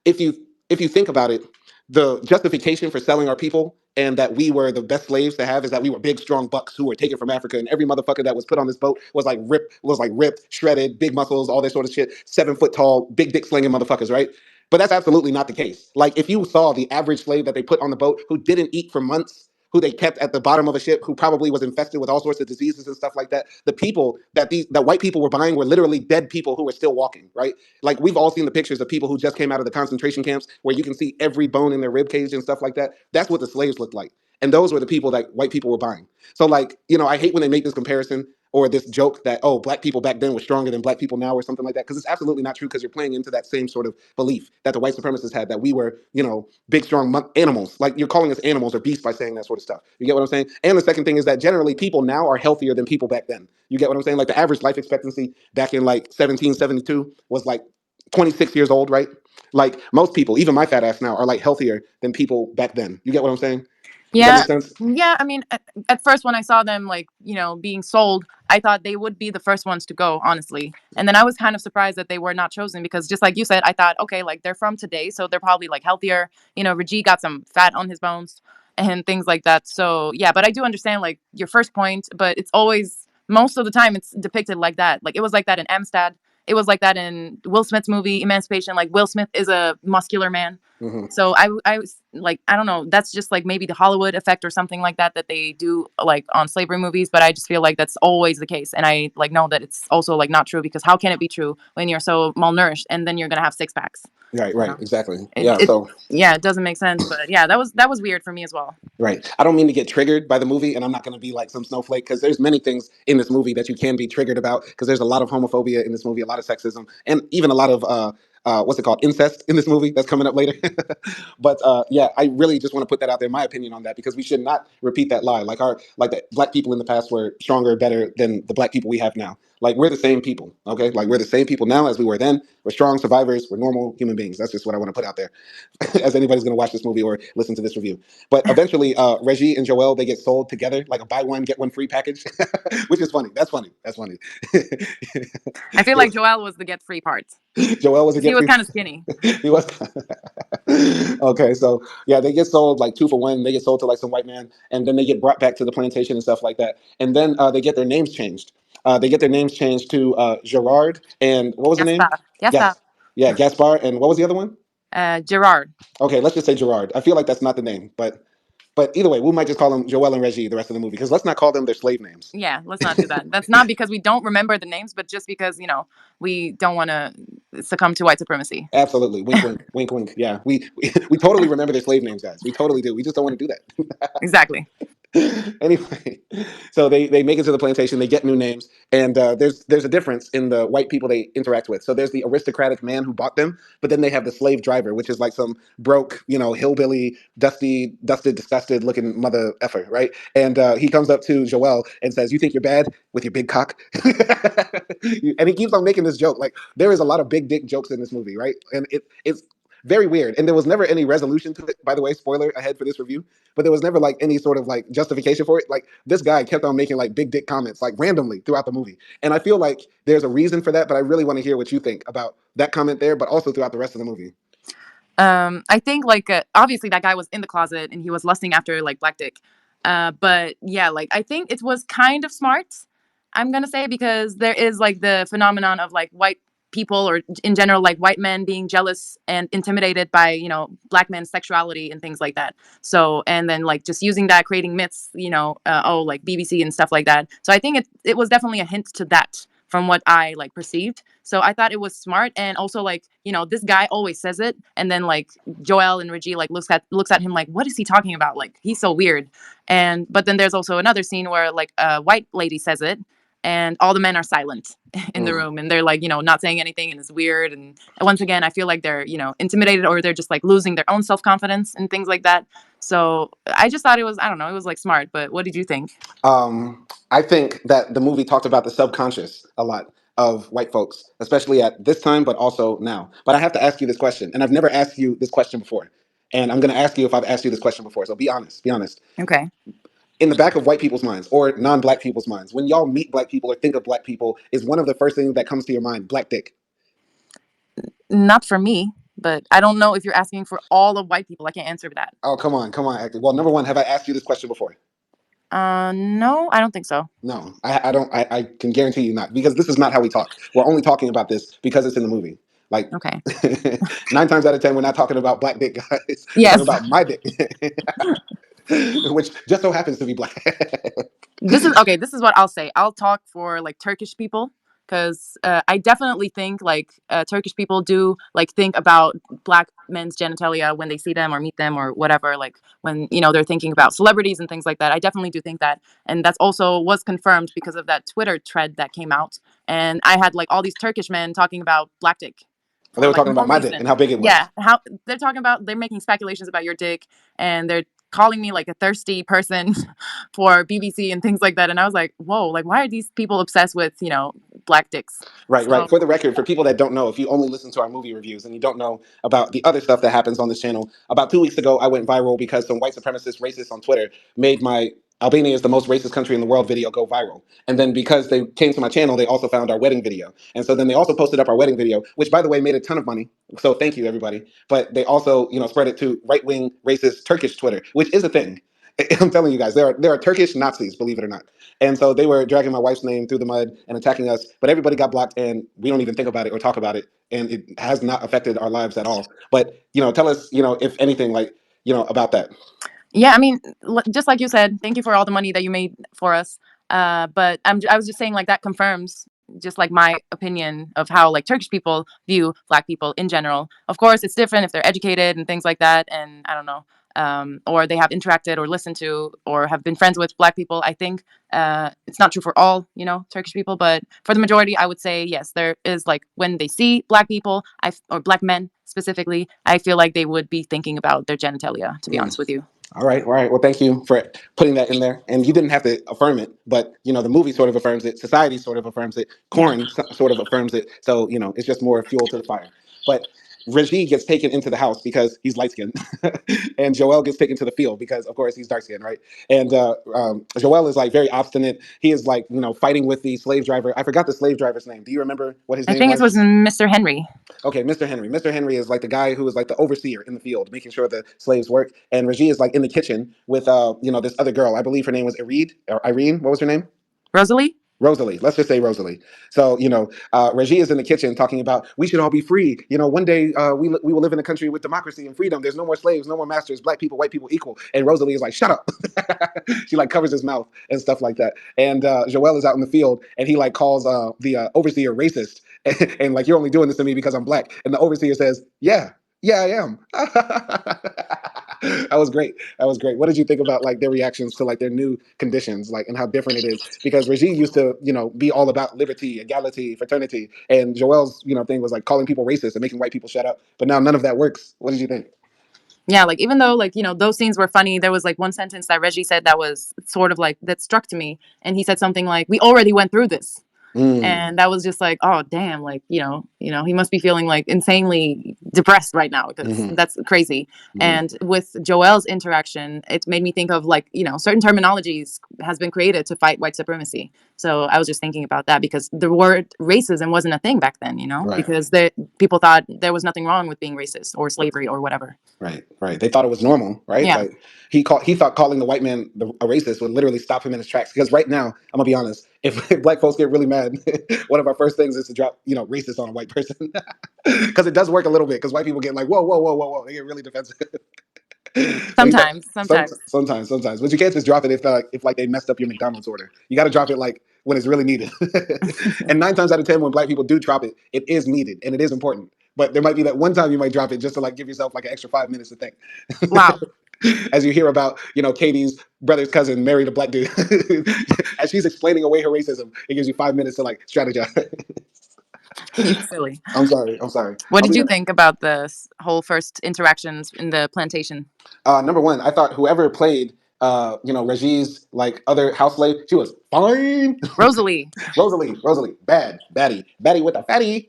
if you think about it, the justification for selling our people and that we were the best slaves to have is that we were big, strong bucks who were taken from Africa, and every motherfucker that was put on this boat was like ripped, shredded, big muscles, all this sort of shit, 7 foot tall, big dick slinging motherfuckers, right? But that's absolutely not the case. Like if you saw the average slave that they put on the boat who didn't eat for months, who they kept at the bottom of a ship, who probably was infested with all sorts of diseases and stuff like that. The people that white people were buying were literally dead people who were still walking, right? Like we've all seen the pictures of people who just came out of the concentration camps where you can see every bone in their rib cage and stuff like that. That's what the slaves looked like. And those were the people that white people were buying. So like, I hate when they make this comparison or this joke that, oh, black people back then were stronger than black people now or something like that. Because it's absolutely not true because you're playing into that same sort of belief that the white supremacists had that we were, big, strong animals. Like you're calling us animals or beasts by saying that sort of stuff. You get what I'm saying? And the second thing is that generally people now are healthier than people back then. You get what I'm saying? Like the average life expectancy back in like 1772 was like 26 years old, right? Like most people, even my fat ass now, are like healthier than people back then. You get what I'm saying? Does that Yeah. make sense? Yeah, I mean, at first when I saw them like, being sold, I thought they would be the first ones to go, honestly. And then I was kind of surprised that they were not chosen because just like you said, I thought, okay, like they're from today, so they're probably like healthier. Raji got some fat on his bones and things like that. So, yeah, but I do understand like your first point, but it's always most of the time it's depicted like that. Like it was like that in Amistad. It was like that in Will Smith's movie Emancipation. Like Will Smith is a muscular man. Hmm. So I was like, I don't know, that's just like maybe the Hollywood effect or something like that that they do like on slavery movies, but I just feel like that's always the case. And I like know that it's also like not true, because how can it be true when you're so malnourished and then you're going to have six packs? Right, You right, know. exactly. It, Yeah, it so yeah, it doesn't make sense, but yeah, that was weird for me as well. right. I don't mean to get triggered by the movie, and I'm not going to be like some snowflake because there's many things in this movie that you can be triggered about because there's a lot of homophobia in this movie, a lot of sexism, and even a lot of what's it called, incest in this movie that's coming up later. But yeah, I really just want to put that out there, my opinion on that, because we should not repeat that lie. Like the black people in the past were stronger, better than the black people we have now. Like we're the same people, okay? Like we're the same people now as we were then. We're strong survivors. We're normal human beings. That's just what I want to put out there, as anybody's going to watch this movie or listen to this review. But eventually, Reggie and Joel, they get sold together, like a buy one get one free package, which is funny. That's funny. That's funny. I feel like Joel was the get free part Joel was a because he get was free. kind of skinny. He was. Okay, so yeah, they get sold like two for one. They get sold to like some white man, and then they get brought back to the plantation and stuff like that. And then they get their names changed. They get their names changed to Gerard and what was the name? Gaspar. Gaspar. Yes, yeah, Gaspar. And what was the other one? Gerard. Okay, let's just say Gerard. I feel like that's not the name, but either way, we might just call them Joel and Reggie the rest of the movie because let's not call them their slave names. Yeah, let's not do that. That's not because we don't remember the names, but just because, we don't want to succumb to white supremacy. Absolutely, wink, wink, wink, wink. Yeah, we totally remember their slave names, guys. We totally do. We just don't want to do that. Exactly. Anyway, so they make it to the plantation. They get new names, and there's a difference in the white people they interact with. So there's the aristocratic man who bought them, but then they have the slave driver, which is like some broke, hillbilly, dusted, disgusted looking mother effer, right? And he comes up to Joel and says, "You think you're bad with your big cock?" And he keeps on making this joke. Like there is a lot of big dick jokes in this movie, right? And it's very weird. And there was never any resolution to it. By the way, spoiler ahead for this review, but there was never like any sort of like justification for it. Like this guy kept on making like big dick comments like randomly throughout the movie, and I feel like there's a reason for that. But I really want to hear what you think about that comment there, but also throughout the rest of the movie. I think like obviously that guy was in the closet and he was lusting after like black dick. But yeah, like I think it was kind of smart. I'm gonna say, because there is like the phenomenon of like white people, or in general like white men being jealous and intimidated by black men's sexuality and things like that. So, and then like just using that, creating myths, oh, like BBC and stuff like that. So I think it was definitely a hint to that from what I like perceived. So I thought it was smart. And also like, this guy always says it, and then like Joel and Reggie like looks at him like, what is he talking about? Like he's so weird. And but then there's also another scene where like a white lady says it, and all the men are silent in the Mm. room, and they're like, not saying anything, and it's weird. And once again, I feel like they're, intimidated, or they're just like losing their own self-confidence and things like that. So I just thought it was, I don't know, it was like smart. But what did you think? I think that the movie talked about the subconscious a lot of white folks, especially at this time, but also now. But I have to ask you this question, and I've never asked you this question before. And I'm going to ask you if I've asked you this question before. So be honest. Be honest. Okay. In the back of white people's minds or non-black people's minds, when y'all meet black people or think of black people, is one of the first things that comes to your mind black dick? Not for me, but I don't know if you're asking for all of white people. I can't answer that. Oh, come on, actor. Well, number one, have I asked you this question before? No, I don't think so. No, I don't. I can guarantee you not, because this is not how we talk. We're only talking about this because it's in the movie. Like Okay. 9 times out of 10, we're not talking about black dick, guys. We're talking Yes. about my dick, which just so happens to be black. This is okay. This is what I'll say. I'll talk for like Turkish people, because I definitely think like Turkish people do like think about black men's genitalia when they see them or meet them or whatever. Like when they're thinking about celebrities and things like that. I definitely do think that, and that's also was confirmed because of that Twitter thread that came out. And I had like all these Turkish men talking about black dick They for were like talking no about my dick and reason. how big it Yeah, was. how they're making speculations about your dick, and they're calling me like a thirsty person for BBC and things like that. And I was like, whoa, like why are these people obsessed with, black dicks? Right, So right. For the record, for people that don't know, if you only listen to our movie reviews and you don't know about the other stuff that happens on this channel, about 2 weeks ago, I went viral because some white supremacist racists on Twitter made my Albania is the most racist country in the world video go viral. And then because they came to my channel, they also found our wedding video. And so then they also posted up our wedding video, which by the way made a ton of money. So thank you everybody. But they also, spread it to right-wing racist Turkish Twitter, which is a thing. I'm telling you guys, there are Turkish Nazis, believe it or not. And so they were dragging my wife's name through the mud and attacking us, but everybody got blocked, and we don't even think about it or talk about it, and it has not affected our lives at all. But tell us, if anything, like about that. Yeah, I mean, just like you said, thank you for all the money that you made for us. But I was just saying, like, that confirms just like my opinion of how like Turkish people view Black people in general. Of course, it's different if they're educated and things like that, and I don't know, or they have interacted or listened to or have been friends with Black people. I think it's not true for all, Turkish people, but for the majority, I would say yes. There is like when they see Black people, or Black men specifically, I feel like they would be thinking about their genitalia. To be Mm. honest with you. All right, all right. Well, thank you for putting that in there. And you didn't have to affirm it, but the movie sort of affirms it. Society sort of affirms it. Yeah. Corn sort of affirms it. So it's just more fuel to the fire. But Reggie gets taken into the house because he's light skinned, and Joel gets taken to the field because, of course, he's dark skinned, right? And Joel is like very obstinate. He is like fighting with the slave driver. I forgot the slave driver's name. Do you remember what his I name think it was? was Mr. Henry. Okay, Mr. Henry. Mr. Henry is like the guy who is like the overseer in the field, making sure the slaves work. And Reggie is like in the kitchen with this other girl. I believe her name was Irid or Irene. What was her name? Rosalie? Rosalie. Let's just say Rosalie. So, Reggie is in the kitchen talking about we should all be free. One day we will live in a country with democracy and freedom. There's no more slaves, no more masters, Black people, white people equal. And Rosalie is like, shut up. She like covers his mouth and stuff like that. And Joel is out in the field and he like calls the overseer racist. And like, you're only doing this to me because I'm Black. And the overseer says, yeah, yeah, I am. That was great. That was great. What did you think about like their reactions to like their new conditions, like and how different it is? Because Reggie used to, be all about liberty, equality, fraternity, and Joel's, thing was like calling people racist and making white people shut up. But now none of that works. What did you think? Yeah, like even though like, those scenes were funny, there was like one sentence that Reggie said that was sort of like that struck to me. And he said something like, we already went through this. Mm, And that was just like, oh damn, like he must be feeling like insanely depressed right now because hmm that's crazy. hmm And with Joel's interaction, it made me think of like certain terminologies has been created to fight white supremacy. So I was just thinking about that because the word racism wasn't a thing back then, Right. because people thought there was nothing wrong with being racist or slavery or whatever. Right, right. They thought it was normal, right? Yeah. Like he thought calling the white man a racist would literally stop him in his tracks. Because right now, I'm gonna be honest, if Black folks get really mad, one of our first things is to drop racist on a white person, because it does work a little bit. Because white people get like whoa, whoa, whoa, whoa, whoa, they get really defensive. So sometimes, but you can't just drop it if like they messed up your McDonald's order. You got to drop it like when it's really needed. And 9 times out of 10, when Black people do drop it, it is needed and it is important. But there might be that one time you might drop it just to like give yourself like an extra 5 minutes to think. Wow. As you hear about, Katie's brother's cousin married a Black dude, as she's explaining away her racism, it gives you 5 minutes to like strategize. You silly. I'm sorry. I'm sorry. What I'll did be you think about the whole first interactions in the plantation? number one. I thought whoever played, Reggie's like other house slave, she was fine. Rosalie. Rosalie, bad, baddie with a fatty.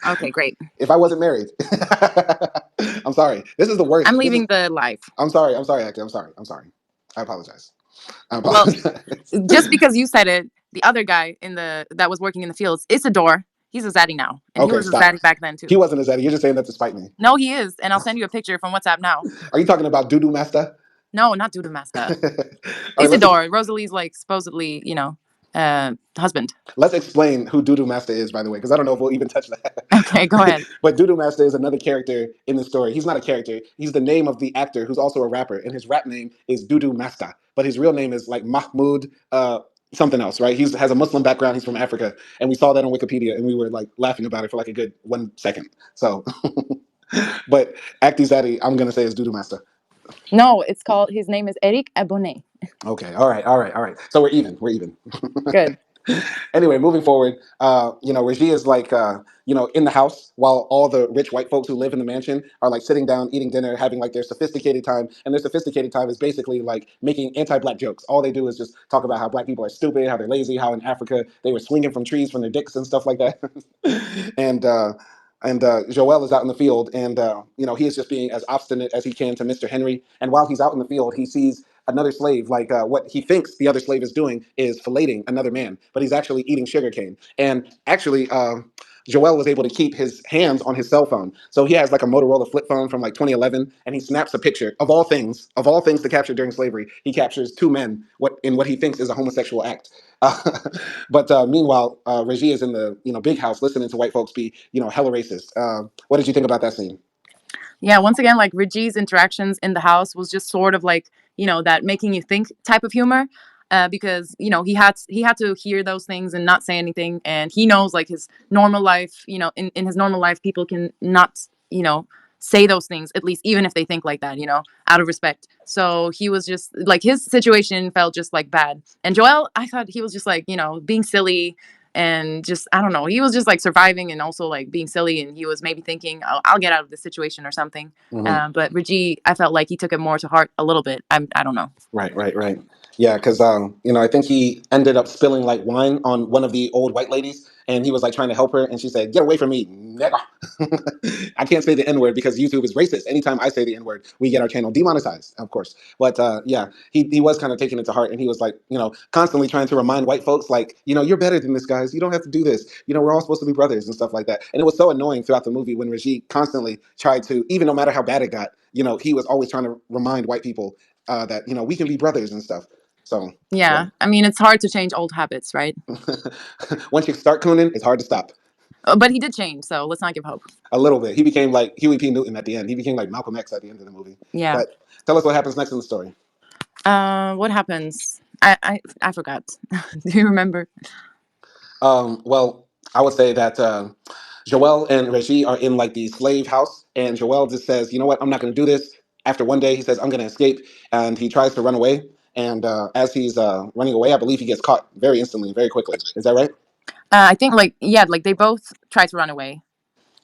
Okay, great. If I wasn't married, I'm sorry. This is the I'm worst. This is. leaving the live. I'm sorry. I'm sorry, actor. I'm sorry. I'm sorry. I apologize. I Well, apologize. just because you said it, the other guy that was working in the fields, Isidore, he's a zaddy now, and he Okay, was a stop. zaddy back then He too. wasn't a zaddy. You're just saying that to spite me. No, he is, and I'll send you a picture from WhatsApp now. Are you talking about Doodoo Master? No, not Dudu Master. All right, Isidore, Rosalie's like supposedly, husband. let's explain who Doodoo Master is, by the way, because I don't know if we'll even touch that. Okay, go ahead. But Doodoo Master is another character in the story. He's not a character. He's the name of the actor who's also a rapper, and his rap name is Doodoo Master. But his real name is like Mahmoud something else, right? He has a Muslim background. He's from Africa, and we saw that on Wikipedia, and we were like laughing about it for like a good 1 second. So, but Acti Zaddy, I'm gonna say is Doodoo Master. No, his name is Eric Abonnet. Okay, all right, all right, all right. So we're even. We're even. Good. Anyway, moving forward, Regie is like, in the house while all the rich white folks who live in the mansion are like sitting down, eating dinner, having like their sophisticated time. And their sophisticated time is basically like making anti-Black jokes. All they do is just talk about how Black people are stupid, how they're lazy, how in Africa they were swinging from trees from their dicks and stuff like that. and, Joel is out in the field, and he is just being as obstinate as he can to Mr. Henry. And while he's out in the field, he sees another slave, like what he thinks the other slave is doing is filleting another man, but he's actually eating sugarcane. And actually, Joel was able to keep his hands on his cell phone. So he has like a Motorola flip phone from like 2011, and he snaps a picture of all things to capture during slavery. He captures two men what he thinks is a homosexual act. Uh, but meanwhile, Reggie is in the big house listening to white folks be hella racist. What did you think about that scene? Yeah, once again, like Reggie's interactions in the house was just sort of like, that making you think type of humor. Because he had to hear those things and not say anything, and he knows like his normal life. In his normal life, people can not you know say those things, at least even if they think like that, out of respect. So he was just like, his situation felt just like bad, and Joel, I thought he was just like, being silly, and just, I don't know, he was just like surviving and also like being silly, and he was maybe thinking, I'll get out of this situation or something. Hmm. But Reggie, I felt like he took it more to heart a little bit. I don't know. Right, right, right. Yeah, because I think he ended up spilling like wine on one of the old white ladies, and he was like trying to help her, and she said, "Get away from me, nigga." I can't say the N word because YouTube is racist. Anytime I say the N word, we get our channel demonetized, of course. But yeah, he was kind of taking it to heart, and he was like, constantly trying to remind white folks, like, you're better than this, guys. You don't have to do this. We're all supposed to be brothers and stuff like that. And it was so annoying throughout the movie when Reggie constantly tried to, even no matter how bad it got, he was always trying to remind white people that we can be brothers and stuff. So yeah, Yeah, I mean, it's hard to change old habits, right? once you start cooning, it's hard to stop. But he did change, so let's not give hope. A little bit. He became like Huey P. Newton at the end. He became like Malcolm X at the end of the movie. Yeah. But tell us what happens next in the story. What happens? I forgot. Do you remember? Well, I would say that Joel and Reggie are in like the slave house, and Joel just says, "You know what? I'm not going to do this." After one day, he says, "I'm going to escape," and he tries to run away. And as he's running away, I believe he gets caught very instantly, very quickly. Is that right? I think like, yeah, like they both try to run away,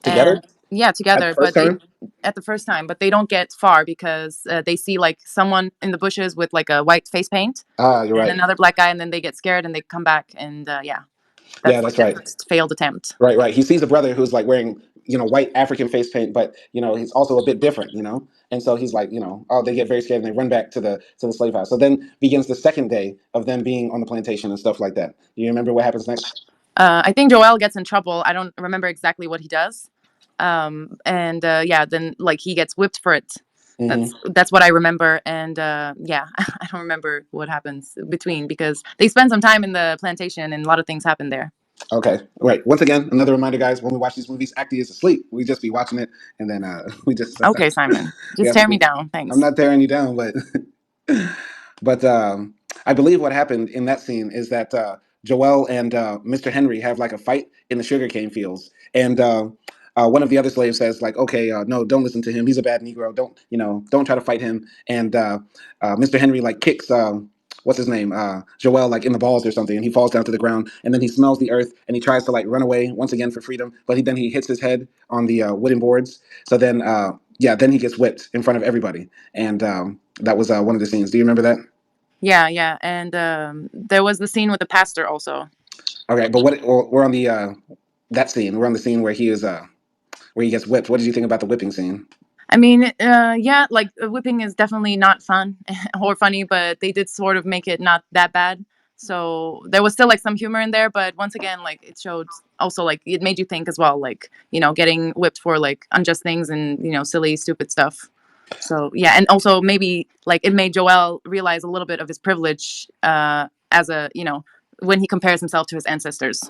Together and yeah, at the together, first but they time. at the first time, but they don't get far because they see like someone in the bushes with like a white face paint Ah, you're and right. another black guy, and then they get scared and they come back, and yeah, Yeah, that's like that's their right. first failed attempt. Right, right. He sees a brother who's like wearing, white African face paint, but he's also a bit different, And so he's like, oh, they get very scared and they run back to the slave house. So then begins the second day of them being on the plantation and stuff like that. Do you remember what happens next? I think Joel gets in trouble. I don't remember exactly what he does. And yeah, then like he gets whipped for it. Hmm. That's what I remember. And yeah, I don't remember what happens between, because they spend some time in the plantation and a lot of things happen there. Okay, right. Once again, another reminder, guys. When we watch these movies, Acti is asleep. We just be watching it, and then we just Okay, Simon, we just have to tear me be. down. I'm Thanks. not tearing you down, but but I believe what happened in that scene is that Joel and Mr. Henry have like a fight in the sugarcane fields, and one of the other slaves says like, "Okay, no, don't listen to him. He's a bad Negro. Don't try to fight him." And Mr. Henry like kicks. What's his name? Joel, like in the balls or something, and he falls down to the ground. And then he smells the earth, and he tries to like run away once again for freedom, but then he hits his head on the wooden boards. So then, yeah, then he gets whipped in front of everybody, and that was one of the scenes. Do you remember that? Yeah, yeah, and there was the scene with the pastor also. Okay, but we're on the that scene. We're on the scene where he gets whipped. What did you think about the whipping scene? I mean, yeah, like whipping is definitely not fun or funny, but they did sort of make it not that bad. So there was still like some humor in there, but once again, like it showed also like it made you think as well, like, getting whipped for like unjust things and silly, stupid stuff. So yeah, and also maybe like it made Joel realize a little bit of his privilege as a when he compares himself to his ancestors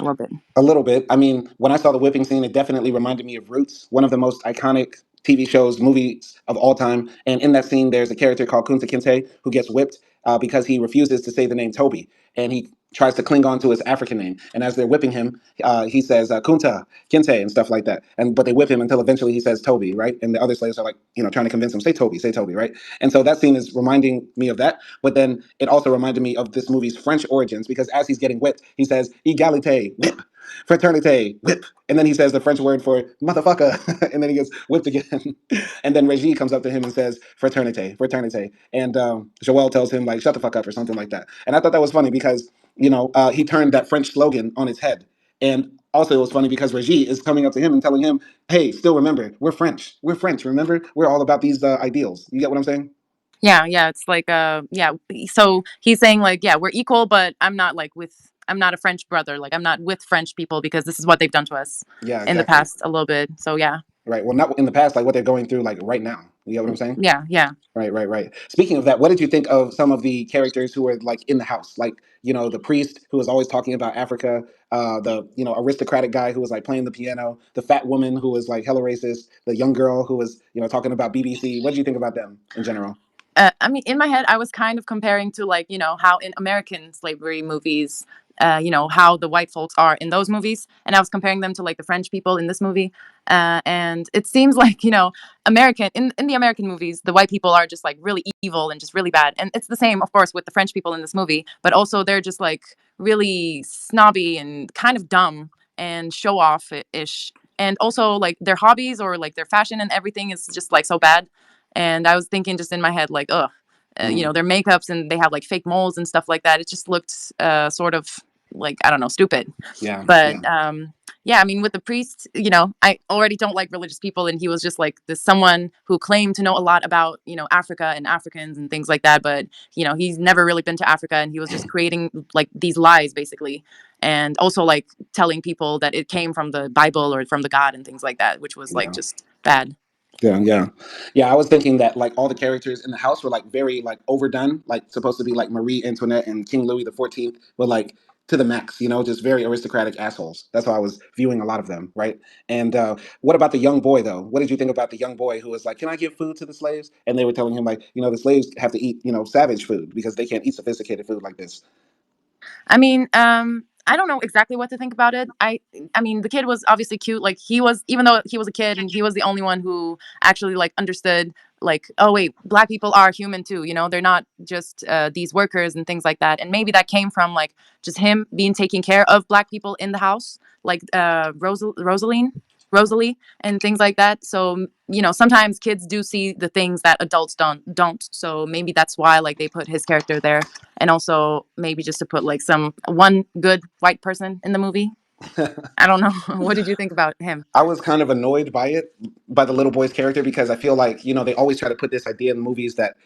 a little bit. A little bit. I mean, when I saw the whipping scene, it definitely reminded me of Roots, one of the most iconic TV shows, movies of all time. And in that scene, there's a character called Kunta Kinte who gets whipped because he refuses to say the name Toby, and he tries to cling on to his African name. And as they're whipping him, he says Kunta Kinte and stuff like that. And but they whip him until eventually he says Toby, right? And the other slaves are like, trying to convince him, say Toby, right? And so that scene is reminding me of that. But then it also reminded me of this movie's French origins because as he's getting whipped, he says "Égalité, whip." Fraternité, whip. And then he says the French word for motherfucker. And then he gets whipped again. And then Reggie comes up to him and says, fraternité, fraternité. And Joel tells him, like, shut the fuck up or something like that. And I thought that was funny because, he turned that French slogan on its head. And also, it was funny because Reggie is coming up to him and telling him, hey, still remember, we're French. We're French, remember? We're all about these ideals. You get what I'm saying? Yeah, yeah, it's like yeah. So he's saying like, yeah, we're equal, but I'm not like with I'm not a French brother. Like I'm not with French people because this is what they've done to us Yeah, in the exactly. past a little bit. So yeah, Right. Well, not in the past, like what they're going through, like right now. You know what I'm saying? yeah, yeah. Right, right, right. Speaking of that, what did you think of some of the characters who were like in the house? Like, the priest who was always talking about Africa, the, aristocratic guy who was like playing the piano, the fat woman who was like hella racist, the young girl who was, talking about BBC. What did you think about them in general? I mean, in my head, I was kind of comparing to like how in American slavery movies, how the white folks are in those movies, and I was comparing them to like the French people in this movie, and it seems like American in the American movies, the white people are just like really evil and just really bad, and it's the same, of course, with the French people in this movie, but also they're just like really snobby and kind of dumb and show off ish. And also, like their hobbies or like their fashion and everything is just like so bad, and I was thinking just in my head, like, ugh, Hmm. their makeups and they have like fake moles and stuff like that. It just looked sort of like, I don't know, stupid. Yeah, But yeah, yeah, I mean, with the priest, I already don't like religious people, and he was just like this someone who claimed to know a lot about Africa and Africans and things like that. But he's never really been to Africa, and he was just creating like these lies basically, and also like telling people that it came from the Bible or from the God and things like that, which was like yeah. just bad. Yeah, yeah, yeah. I was thinking that like all the characters in the house were like very like overdone, like supposed to be like Marie Antoinette and King Louis XIV, but like to the max, just very aristocratic assholes. That's how I was viewing a lot of them, right? And what about the young boy though? What did you think about the young boy who was like, "Can I give food to the slaves?" And they were telling him like, the slaves have to eat, savage food because they can't eat sophisticated food like this. I mean, I don't know exactly what to think about it. I mean, the kid was obviously cute. Like he was, even though he was a kid, and he was the only one who actually like understood. Like, oh wait, black people are human too. They're not just these workers and things like that. And maybe that came from like just him being taking care of black people in the house, like Rosalie, and things like that. So sometimes kids do see the things that adults don't. So maybe that's why like they put his character there, and also maybe just to put like some one good white person in the movie. I don't know. What did you think about him? I was kind of annoyed by it, by the little boy's character, because I feel like they always try to put this idea in movies that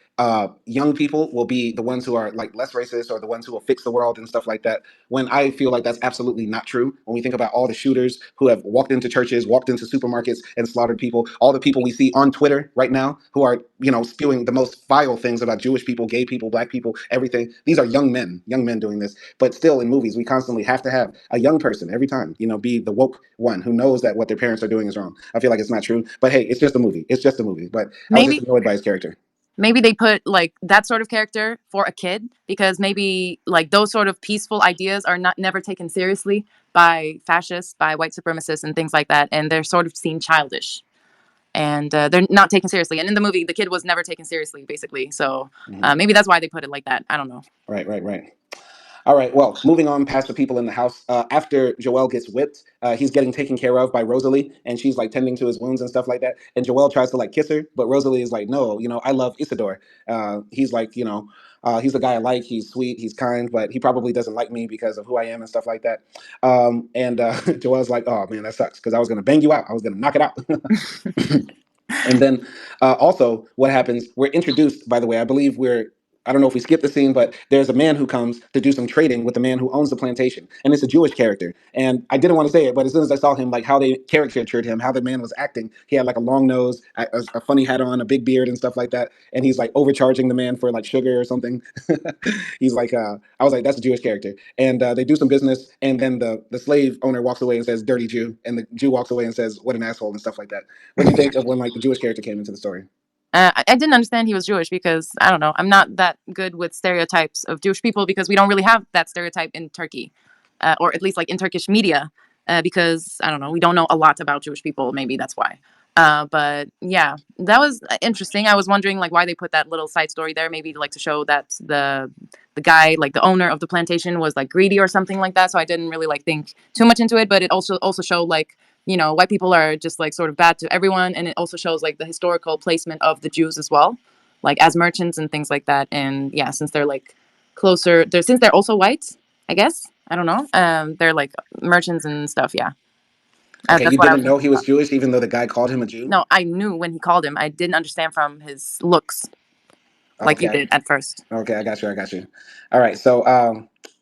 young people will be the ones who are like less racist or the ones who will fix the world and stuff like that. When I feel like that's absolutely not true. When we think about all the shooters who have walked into churches, walked into supermarkets, and slaughtered people, all the people we see on Twitter right now who are spewing the most vile things about Jewish people, gay people, black people, everything. These are young men doing this. But still, in movies, we constantly have to have a young person every time, be the woke one who knows that what their parents are doing is wrong. I feel like it's not true. But hey, it's just a movie. It's just a movie. But I was just Maybe annoyed by his character. maybe they put like that sort of character for a kid because maybe like those sort of peaceful ideas are not never taken seriously by fascists, by white supremacists and things like that, and they're sort of seen childish, and they're not taken seriously. And in the movie, the kid was never taken seriously, basically. So Hmm. maybe that's why they put it like that. I don't know. Right, right, right. All right. Well, moving on past the people in the house. After Joel gets whipped, he's getting taken care of by Rosalie, and she's like tending to his wounds and stuff like that. And Joel tries to like kiss her, but Rosalie is like, "No, I love Isidore. He's like, he's the guy I like. He's sweet. He's kind, but he probably doesn't like me because of who I am and stuff like that." And Joel's like, "Oh man, that sucks because I was gonna bang you out. I was gonna knock it out." And then also, what happens? We're introduced, by the way, I don't know if we skipped the scene, but there's a man who comes to do some trading with the man who owns the plantation. And it's a Jewish character. And I didn't want to say it, but as soon as I saw him, like how they caricatured him, how the man was acting, he had like a long nose, a funny hat on, a big beard, and stuff like that. And he's like overcharging the man for like sugar or something. He's like, I was like, that's a Jewish character. And they do some business. And then the slave owner walks away and says, dirty Jew. And the Jew walks away and says, what an asshole, and stuff like that. What do you think of when like the Jewish character came into the story? I didn't understand he was Jewish because I don't know. I'm not that good with stereotypes of Jewish people because we don't really have that stereotype in Turkey, or at least like in Turkish media, because I don't know. We don't know a lot about Jewish people. Maybe that's why. But yeah, that was interesting. I was wondering like why they put that little side story there. Maybe like to show that the guy, like the owner of the plantation, was like greedy or something like that. So I didn't really like think too much into it. But it also showed like white people are just like sort of bad to everyone, and it also shows like the historical placement of the Jews as well, like as merchants and things like that. And yeah, since they're like closer, since they're also white, I guess I don't know. They're like merchants and stuff. Yeah, Okay, that's you what I was didn't know thinking he was about. Jewish, even though the guy called him a Jew. No, I knew when he called him. I didn't understand from his looks like you Okay, did at first. okay, I got you. I got you. All right. So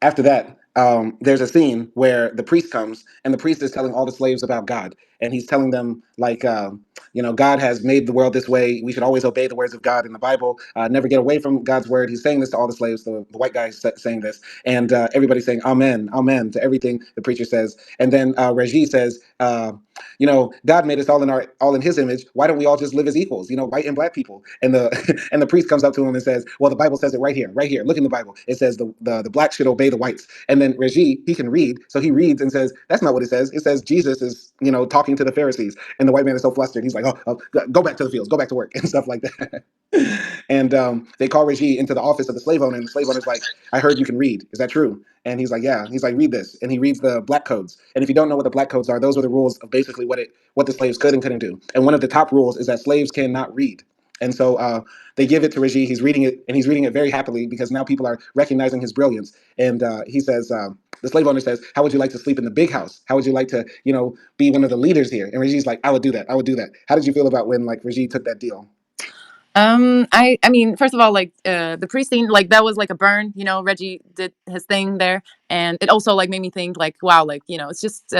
after that, there's a scene where the priest comes and the priest is telling all the slaves about God, and he's telling them like, God has made the world this way. We should always obey the words of God in the Bible. Never get away from God's word. He's saying this to all the slaves. The white guy is saying this, and everybody's saying Amen, Amen to everything the preacher says. And then Regis says, God made us all in His image. Why don't we all just live as equals? White and black people. And the and the priest comes up to him and says, well, the Bible says it right here, right here. Look in the Bible. It says the blacks should obey the whites. And then Regis, he can read, so he reads and says, that's not what it says. It says Jesus is, talking to the Pharisees. And the white man is so flustered. He's like, oh, go back to the fields, go back to work, and stuff like that. And they call Regis into the office of the slave owner, and the slave owner's like, I heard you can read. Is that true? And he's like, yeah. He's like, read this. And he reads the black codes. And if you don't know what the black codes are, those are the rules of basically what the slaves could and couldn't do. And one of the top rules is that slaves cannot read. And so they give it to Regis. He's reading it, and he's reading it very happily because now people are recognizing his brilliance. And he says, the slave owner says, how would you like to sleep in the big house? How would you like to, be one of the leaders here? And Regis like, I would do that. I would do that. How did you feel about when like Regis took that deal? I mean, first of all, like the priest scene, like that was like a burn. Reggie did his thing there, and it also like made me think, like, wow, like it's just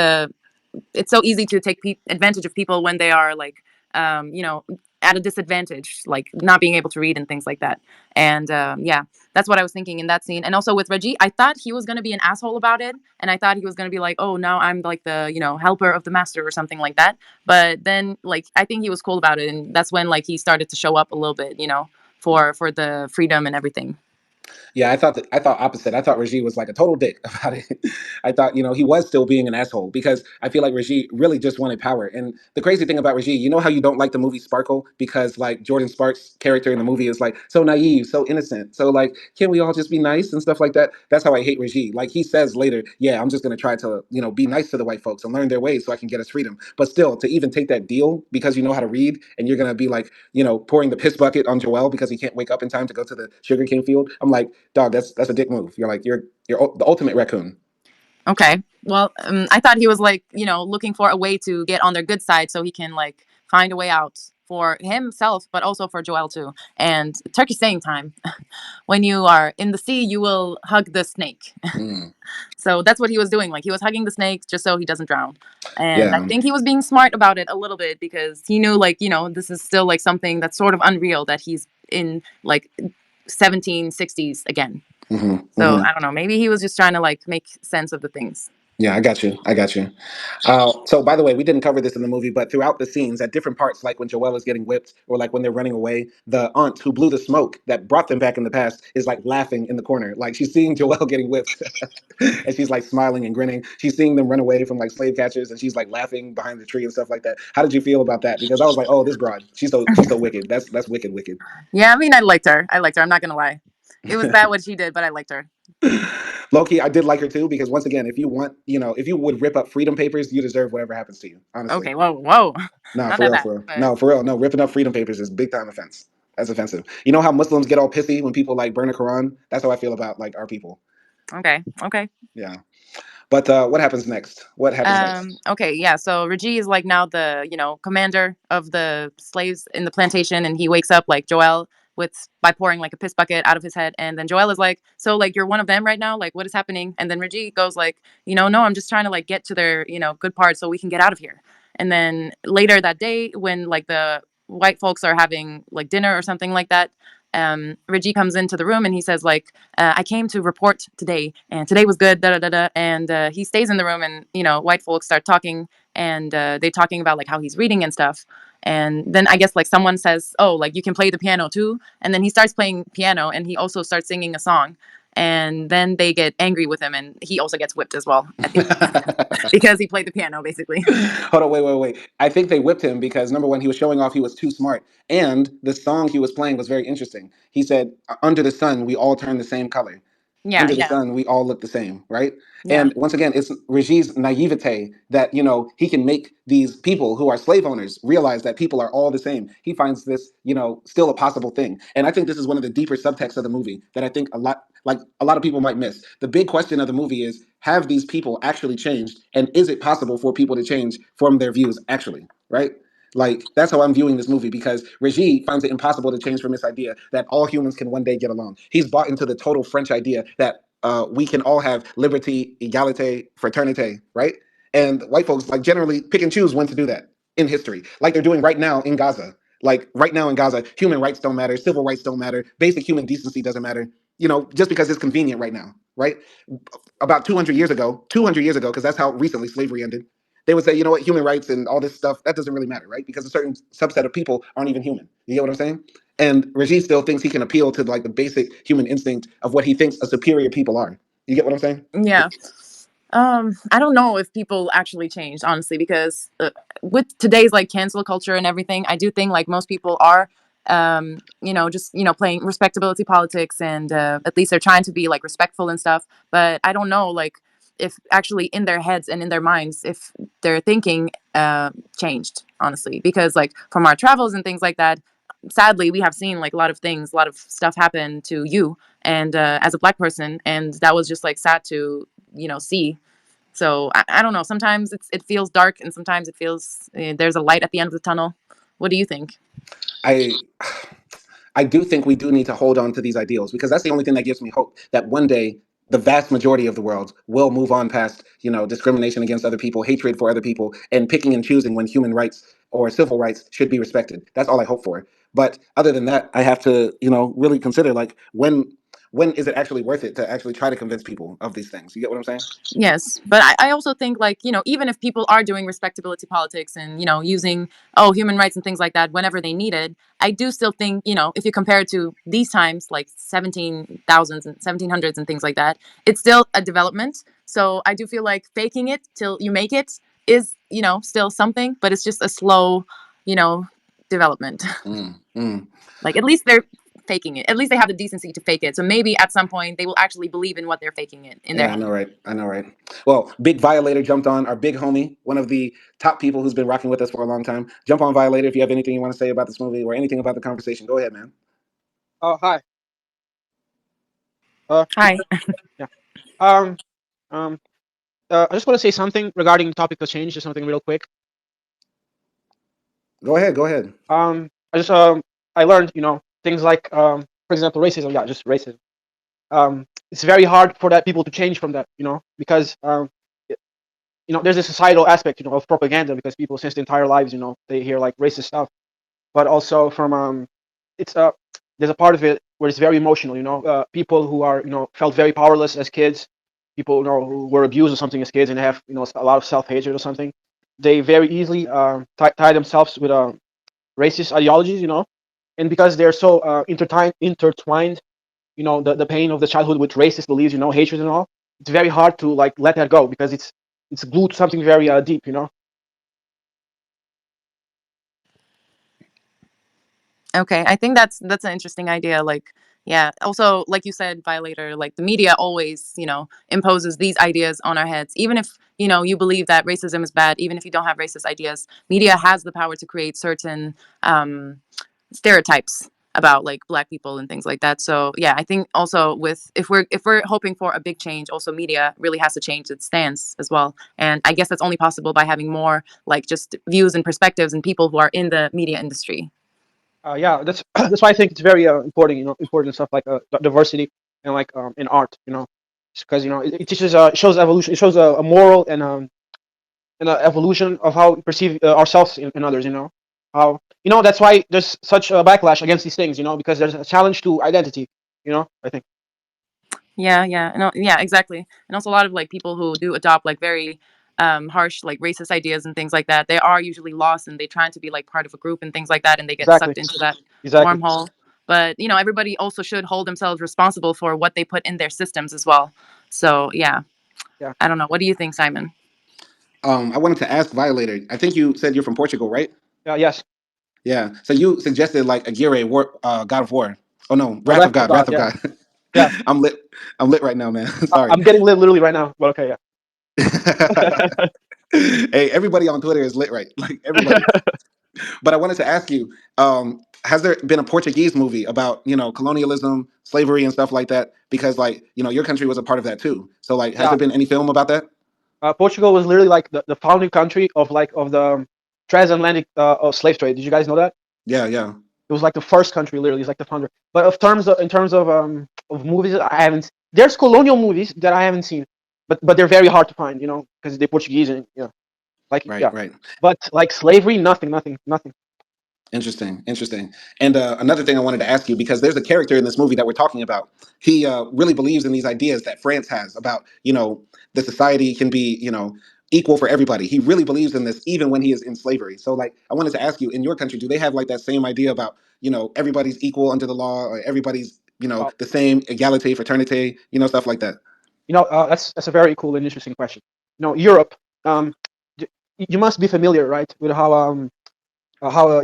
it's so easy to take advantage of people when they are like um, you know at a disadvantage, like not being able to read and things like that. And yeah, that's what I was thinking in that scene. And also with Reggie, I thought he was going to be an asshole about it, and I thought he was going to be like, oh, now I'm like the helper of the master or something like that. But then like I think he was cool about it, and that's when like he started to show up a little bit, for the freedom and everything. Yeah, I thought opposite. I thought Regis was like a total dick about it. I thought, he was still being an asshole because I feel like Regis really just wanted power. And the crazy thing about Regis, you know how you don't like the movie Sparkle because like Jordan Sparks' character in the movie is like so naive, so innocent. So like, can we all just be nice and stuff like that? That's how I hate Regis. Like he says later, yeah, I'm just gonna try to, be nice to the white folks and learn their ways so I can get us freedom. But still, to even take that deal because you know how to read and you're gonna be like, pouring the piss bucket on Joel because he can't wake up in time to go to the sugarcane field. I'm like, dog, that's a dick move. You're like you're the ultimate raccoon. Okay. Well, I thought he was like, looking for a way to get on their good side so he can like find a way out for himself, but also for Joel too. And turkey saying time. When you are in the sea, you will hug the snake. Mm, So that's what he was doing. Like he was hugging the snake just so he doesn't drown. And I yeah. think he was being smart about it a little bit because he knew like, this is still like something that's sort of unreal that he's in like 1760s again. Hmm. So Hmm. I don't know. Maybe he was just trying to like make sense of the things. Yeah, I got you. I got you. So, by the way, we didn't cover this in the movie, but throughout the scenes, at different parts, like when Joelle is getting whipped or like when they're running away, the aunt who blew the smoke that brought them back in the past is like laughing in the corner. Like she's seeing Joelle getting whipped and she's like smiling and grinning. She's seeing them run away from like slave catchers and she's like laughing behind the tree and stuff like that. How did you feel about that? Because I was like, oh, this broad, she's so wicked. That's wicked, wicked. Yeah, I mean, I liked her. I liked her. I'm not gonna lie. It was bad what she did, but I liked her. Loki, I did like her too because once again, if you would rip up freedom papers, you deserve whatever happens to you. Honestly. Okay, whoa, whoa, No, not for that real, bad, for real. but No, for real. No, ripping up freedom papers is big time offense. That's offensive. You know how Muslims get all pissy when people like burn a Quran? That's how I feel about like our people. okay, okay. Yeah. But what happens next? What happens next? Okay, yeah. So Raji is like now the commander of the slaves in the plantation, and he wakes up like Joel with by pouring like a piss bucket out of his head, and then Joel is like, "So like you're one of them right now? Like what is happening?" And then Raji goes like, No, I'm just trying to like get to their good part so we can get out of here." And then later that day, when like the white folks are having like dinner or something like that, Raji comes into the room and he says like, I came to report today, and today was good, da da da da. And he stays in the room, and white folks start talking, and they're talking about like how he's reading and stuff. And then I guess like someone says, "Oh, like you can play the piano too." And then he starts playing piano, and he also starts singing a song. And then they get angry with him, and he also gets whipped as well at the end because he played the piano basically. Hold on, wait, wait, wait. I think they whipped him because number one, he was showing off he was too smart, and the song he was playing was very interesting. He said, "Under the sun, we all turn the same color. Yeah, Under the yeah, sun, we all look the same," right? yeah. And once again, it's Regis' naivete that he can make these people who are slave owners realize that people are all the same. He finds this still a possible thing, and I think this is one of the deeper subtexts of the movie that I think a lot of people might miss. The big question of the movie is: have these people actually changed, and is it possible for people to change from their views actually? Right? Like that's how I'm viewing this movie because Regis finds it impossible to change from this idea that all humans can one day get along. He's bought into the total French idea that we can all have liberty, egalite, fraternite, right? And white folks like generally pick and choose when to do that in history, like they're doing right now in Gaza. Like right now in Gaza, human rights don't matter, civil rights don't matter, basic human decency doesn't matter. Just because it's convenient right now, right? About 200 years ago, because that's how recently slavery ended. They would say, you know what, human rights and all this stuff that doesn't really matter, right? Because a certain subset of people aren't even human. You get what I'm saying? And Rajit still thinks he can appeal to like the basic human instinct of what he thinks a superior people are. You get what I'm saying? Yeah. I don't know if people actually changed, honestly, because with today's like cancel culture and everything, I do think like most people are, just playing respectability politics, and at least they're trying to be like respectful and stuff. But I don't know, like, if actually in their heads and in their minds, if their thinking changed, honestly, because like from our travels and things like that, sadly we have seen like a lot of things, a lot of stuff happen to you, and as a black person, and that was just like sad to see. So I don't know. Sometimes it feels dark, and sometimes it feels there's a light at the end of the tunnel. What do you think? I I do think we do need to hold on to these ideals because that's the only thing that gives me hope that one day the vast majority of the world will move on past, discrimination against other people, hatred for other people, and picking and choosing when human rights or civil rights should be respected. That's all I hope for. But other than that, I have to, really consider like when is it actually worth it to actually try to convince people of these things? You get what I'm saying? Yes, but I also think like even if people are doing respectability politics and using human rights and things like that whenever they need it, I do still think if you compare it to these times like 17,000s and 1700s and things like that, it's still a development. So I do feel like faking it till you make it is still something, but it's just a slow you know development. Mm, mm. Like at least they're faking it. At least they have the decency to fake it. So maybe at some point they will actually believe in what they're faking it in their Yeah, I head. know, right? I know, right? Well, Big Violator jumped on, our big homie, one of the top people who's been rocking with us for a long time. Jump on, Violator, if you have anything you want to say about this movie or anything about the conversation. Go ahead, man. Oh, hi. Hi. Yeah. Um, um, I just want to say something regarding the topic of change, just something real quick. Go ahead, go ahead. I just I learned, things like for example, racism. Yeah, just racism. It's very hard for that people to change from that, because there's a societal aspect, of propaganda because people since the entire lives, they hear like racist stuff, but also from it's there's a part of it where it's very emotional, people who are felt very powerless as kids, people who were abused or something as kids and have a lot of self-hatred or something, they very easily tie themselves with racist ideologies, and because they're so intertwined, the pain of the childhood with racist beliefs, hatred and all, it's very hard to like let that go because it's glued to something very deep, Okay, I think that's an interesting idea. Like, yeah. Also, like you said, Violator, like the media always, imposes these ideas on our heads. Even if, you believe that racism is bad, even if you don't have racist ideas, media has the power to create certain stereotypes about like black people and things like that. So yeah, I think also with if we're hoping for a big change, also media really has to change its stance as well. And I guess that's only possible by having more like just views and perspectives and people who are in the media industry. Yeah, that's that's why I think it's very important, important stuff like diversity and like in art, because it teaches it shows evolution, it shows a moral and a evolution of how we perceive ourselves in others, how that's why there's such a backlash against these things, because there's a challenge to identity, I think. Yeah, yeah, no, yeah, exactly. And also a lot of like people who do adopt like very harsh like racist ideas and things like that, they are usually lost and they trying to be like part of a group and things like that, and they get Exactly, sucked into that exactly. wormhole. But everybody also should hold themselves responsible for what they put in their systems as well. So yeah, Yeah, I don't know. What do you think, Simon? I wanted to ask Violator. I think you said you're from Portugal, right? yeah, yes. Yeah. So you suggested like Aguirre, God of War. Oh no, Wrath of Wrath of God, God. Wrath of Yeah, God. yeah. I'm lit. I'm lit right now, man. Sorry. I'm getting lit literally right now, but okay, Hey, everybody on Twitter is lit, right? Like everybody. But I wanted to ask you, has there been a Portuguese movie about colonialism, slavery, and stuff like that? Because like your country was a part of that too. So like, has yeah. there been any film about that? Portugal was literally like the founding country of the transatlantic slave trade. Did you guys know that? Yeah, yeah. It was like the first country, literally. It's like the founder. But of terms of in terms of movies, I haven't. there's colonial movies that I haven't seen, but they're very hard to find, because they're Portuguese and like Right, yeah. right. But like slavery, nothing, nothing, nothing. Interesting, interesting. And another thing I wanted to ask you, because there's a character in this movie that we're talking about. He really believes in these ideas that France has about, the society can be, equal for everybody. He really believes in this, even when he is in slavery. So, like, I wanted to ask you, in your country, do they have like that same idea about, everybody's equal under the law, or everybody's, Uh, the same, egalite, fraternity, stuff like that? that's a very cool and interesting question. Europe. Um, d- you must be familiar, right, with how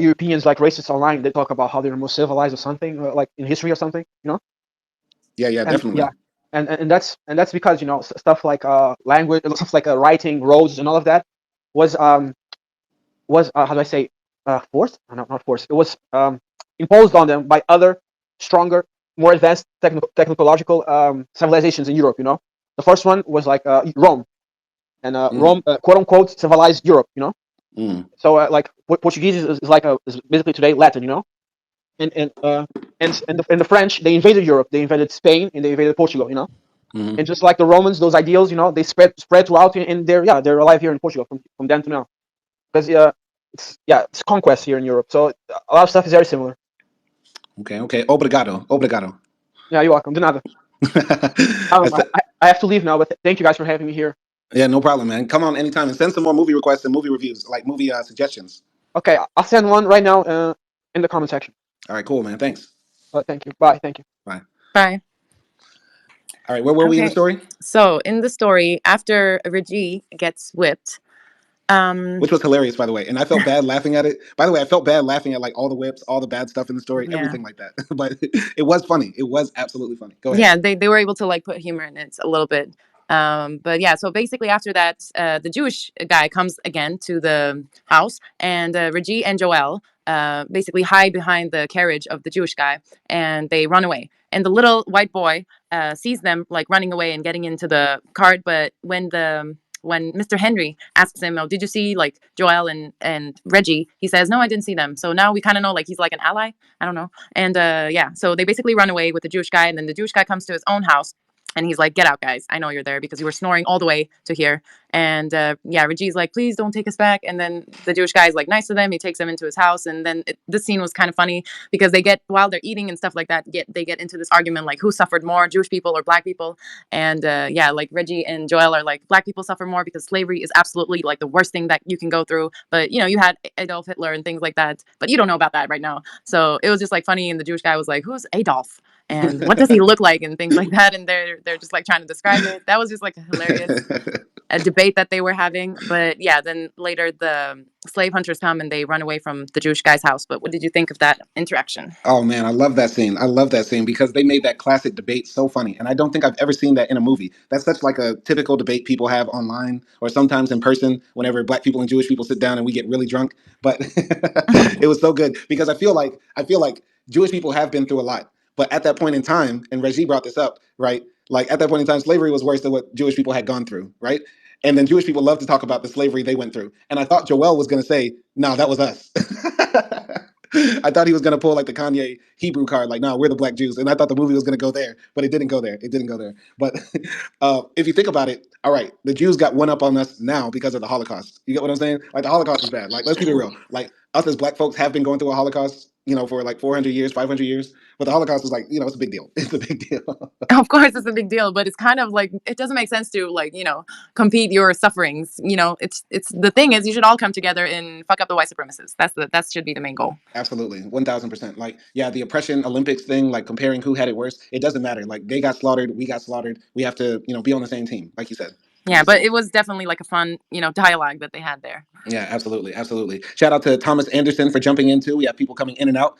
Europeans like racists online they talk about how they're more civilized or something, like in history or something, Yeah, yeah, and definitely. yeah, and that's because stuff like language, stuff like writing, roads, and all of that was how do I say forced? No, not forced. It was imposed on them by other stronger, more advanced technological civilizations in Europe. The first one was like Rome, and Mm, Rome, quote unquote, civilized Europe. mm, So like Portuguese is basically today Latin. And the French, they invaded Europe. They invaded Spain and they invaded Portugal. mm. And just like the Romans, those ideals, they spread throughout, and they're alive here in Portugal from then to now. Because it's conquest here in Europe. So a lot of stuff is very similar. Okay, okay. Obrigado, obrigado. Yeah, you're welcome. De nada. I said, I have to leave now, but thank you guys for having me here. yeah, no problem, man. Come on anytime and send some more movie requests and movie reviews, like movie suggestions. Okay, I'll send one right now in the comment section. All right, cool, man. Thanks. Thank you. Bye. Thank you. Bye. Bye. All right, where were we in the Okay. story? So in the story, after Reggie gets whipped, Which was hilarious, by the way. And I felt bad laughing at it. By the way, I felt bad laughing at like all the whips, all the bad stuff in the story, yeah. everything like that. But it was funny. It was absolutely funny. Go ahead. Yeah, they were able to like put humor in it a little bit. But yeah, so basically after that, the Jewish guy comes again to the house, and Reggie and Joel basically hide behind the carriage of the Jewish guy, and they run away. And the little white boy sees them like running away and getting into the cart, but when Mr. Henry asks him, "Oh, did you see like Joel and Reggie?" He says, "No, I didn't see them." So now we kind of know like he's like an ally. I don't know. And yeah, so they basically run away with the Jewish guy, and then the Jewish guy comes to his own house, and he's like, "Get out, guys! I know you're there because you were snoring all the way to here." And yeah, Reggie's like, "Please don't take us back." And then the Jewish guy is like nice to them. He takes them into his house, and then this scene was kind of funny because they get while they're eating and stuff like that, they get into this argument like who suffered more, Jewish people or black people. And yeah, like Reggie and Joel are like, black people suffer more because slavery is absolutely like the worst thing that you can go through. But you had Adolf Hitler and things like that, but you don't know about that right now. So it was just like funny, and the Jewish guy was like, "Who's Adolf? And what does he look like?" and things like that. And they're just like trying to describe it. That was just like a hilarious debate that they were having. But yeah, then later the slave hunters come and they run away from the Jewish guy's house. But what did you think of that interaction? Oh man, I love that scene. I love that scene because they made that classic debate so funny. And I don't think I've ever seen that in a movie. That's such like a typical debate people have online or sometimes in person whenever black people and Jewish people sit down and we get really drunk. But it was so good because I feel like Jewish people have been through a lot. But at that point in time, and Reggie brought this up, right? Like at that point in time, slavery was worse than what Jewish people had gone through, right? And then Jewish people love to talk about the slavery they went through. And I thought Joel was going to say, "No, that was us." I thought he was gonna pull like the Kanye Hebrew card, like, "No, we're the black Jews," and I thought the movie was gonna go there, but it didn't go there. It didn't go there. But if you think about it, all right, the Jews got one up on us now because of the Holocaust. You get what I'm saying? Like the Holocaust is bad. Like let's keep it real. Like us as black folks have been going through a Holocaust, for like 400 years, 500 years. But the Holocaust is like, it's a big deal. It's a big deal. Of course, it's a big deal, but it's kind of like it doesn't make sense to like compete your sufferings. It's the thing is you should all come together and fuck up the white supremacists. That should be the main goal. Absolutely, 1,000%. Like, yeah, the oppression Olympics thing, like comparing who had it worse, it doesn't matter. Like, they got slaughtered, we got slaughtered. We have to, be on the same team, like you said. Yeah, but it was definitely like a fun dialogue that they had there. Yeah, absolutely, absolutely. Shout out to Thomas Anderson for jumping in too. We have people coming in and out.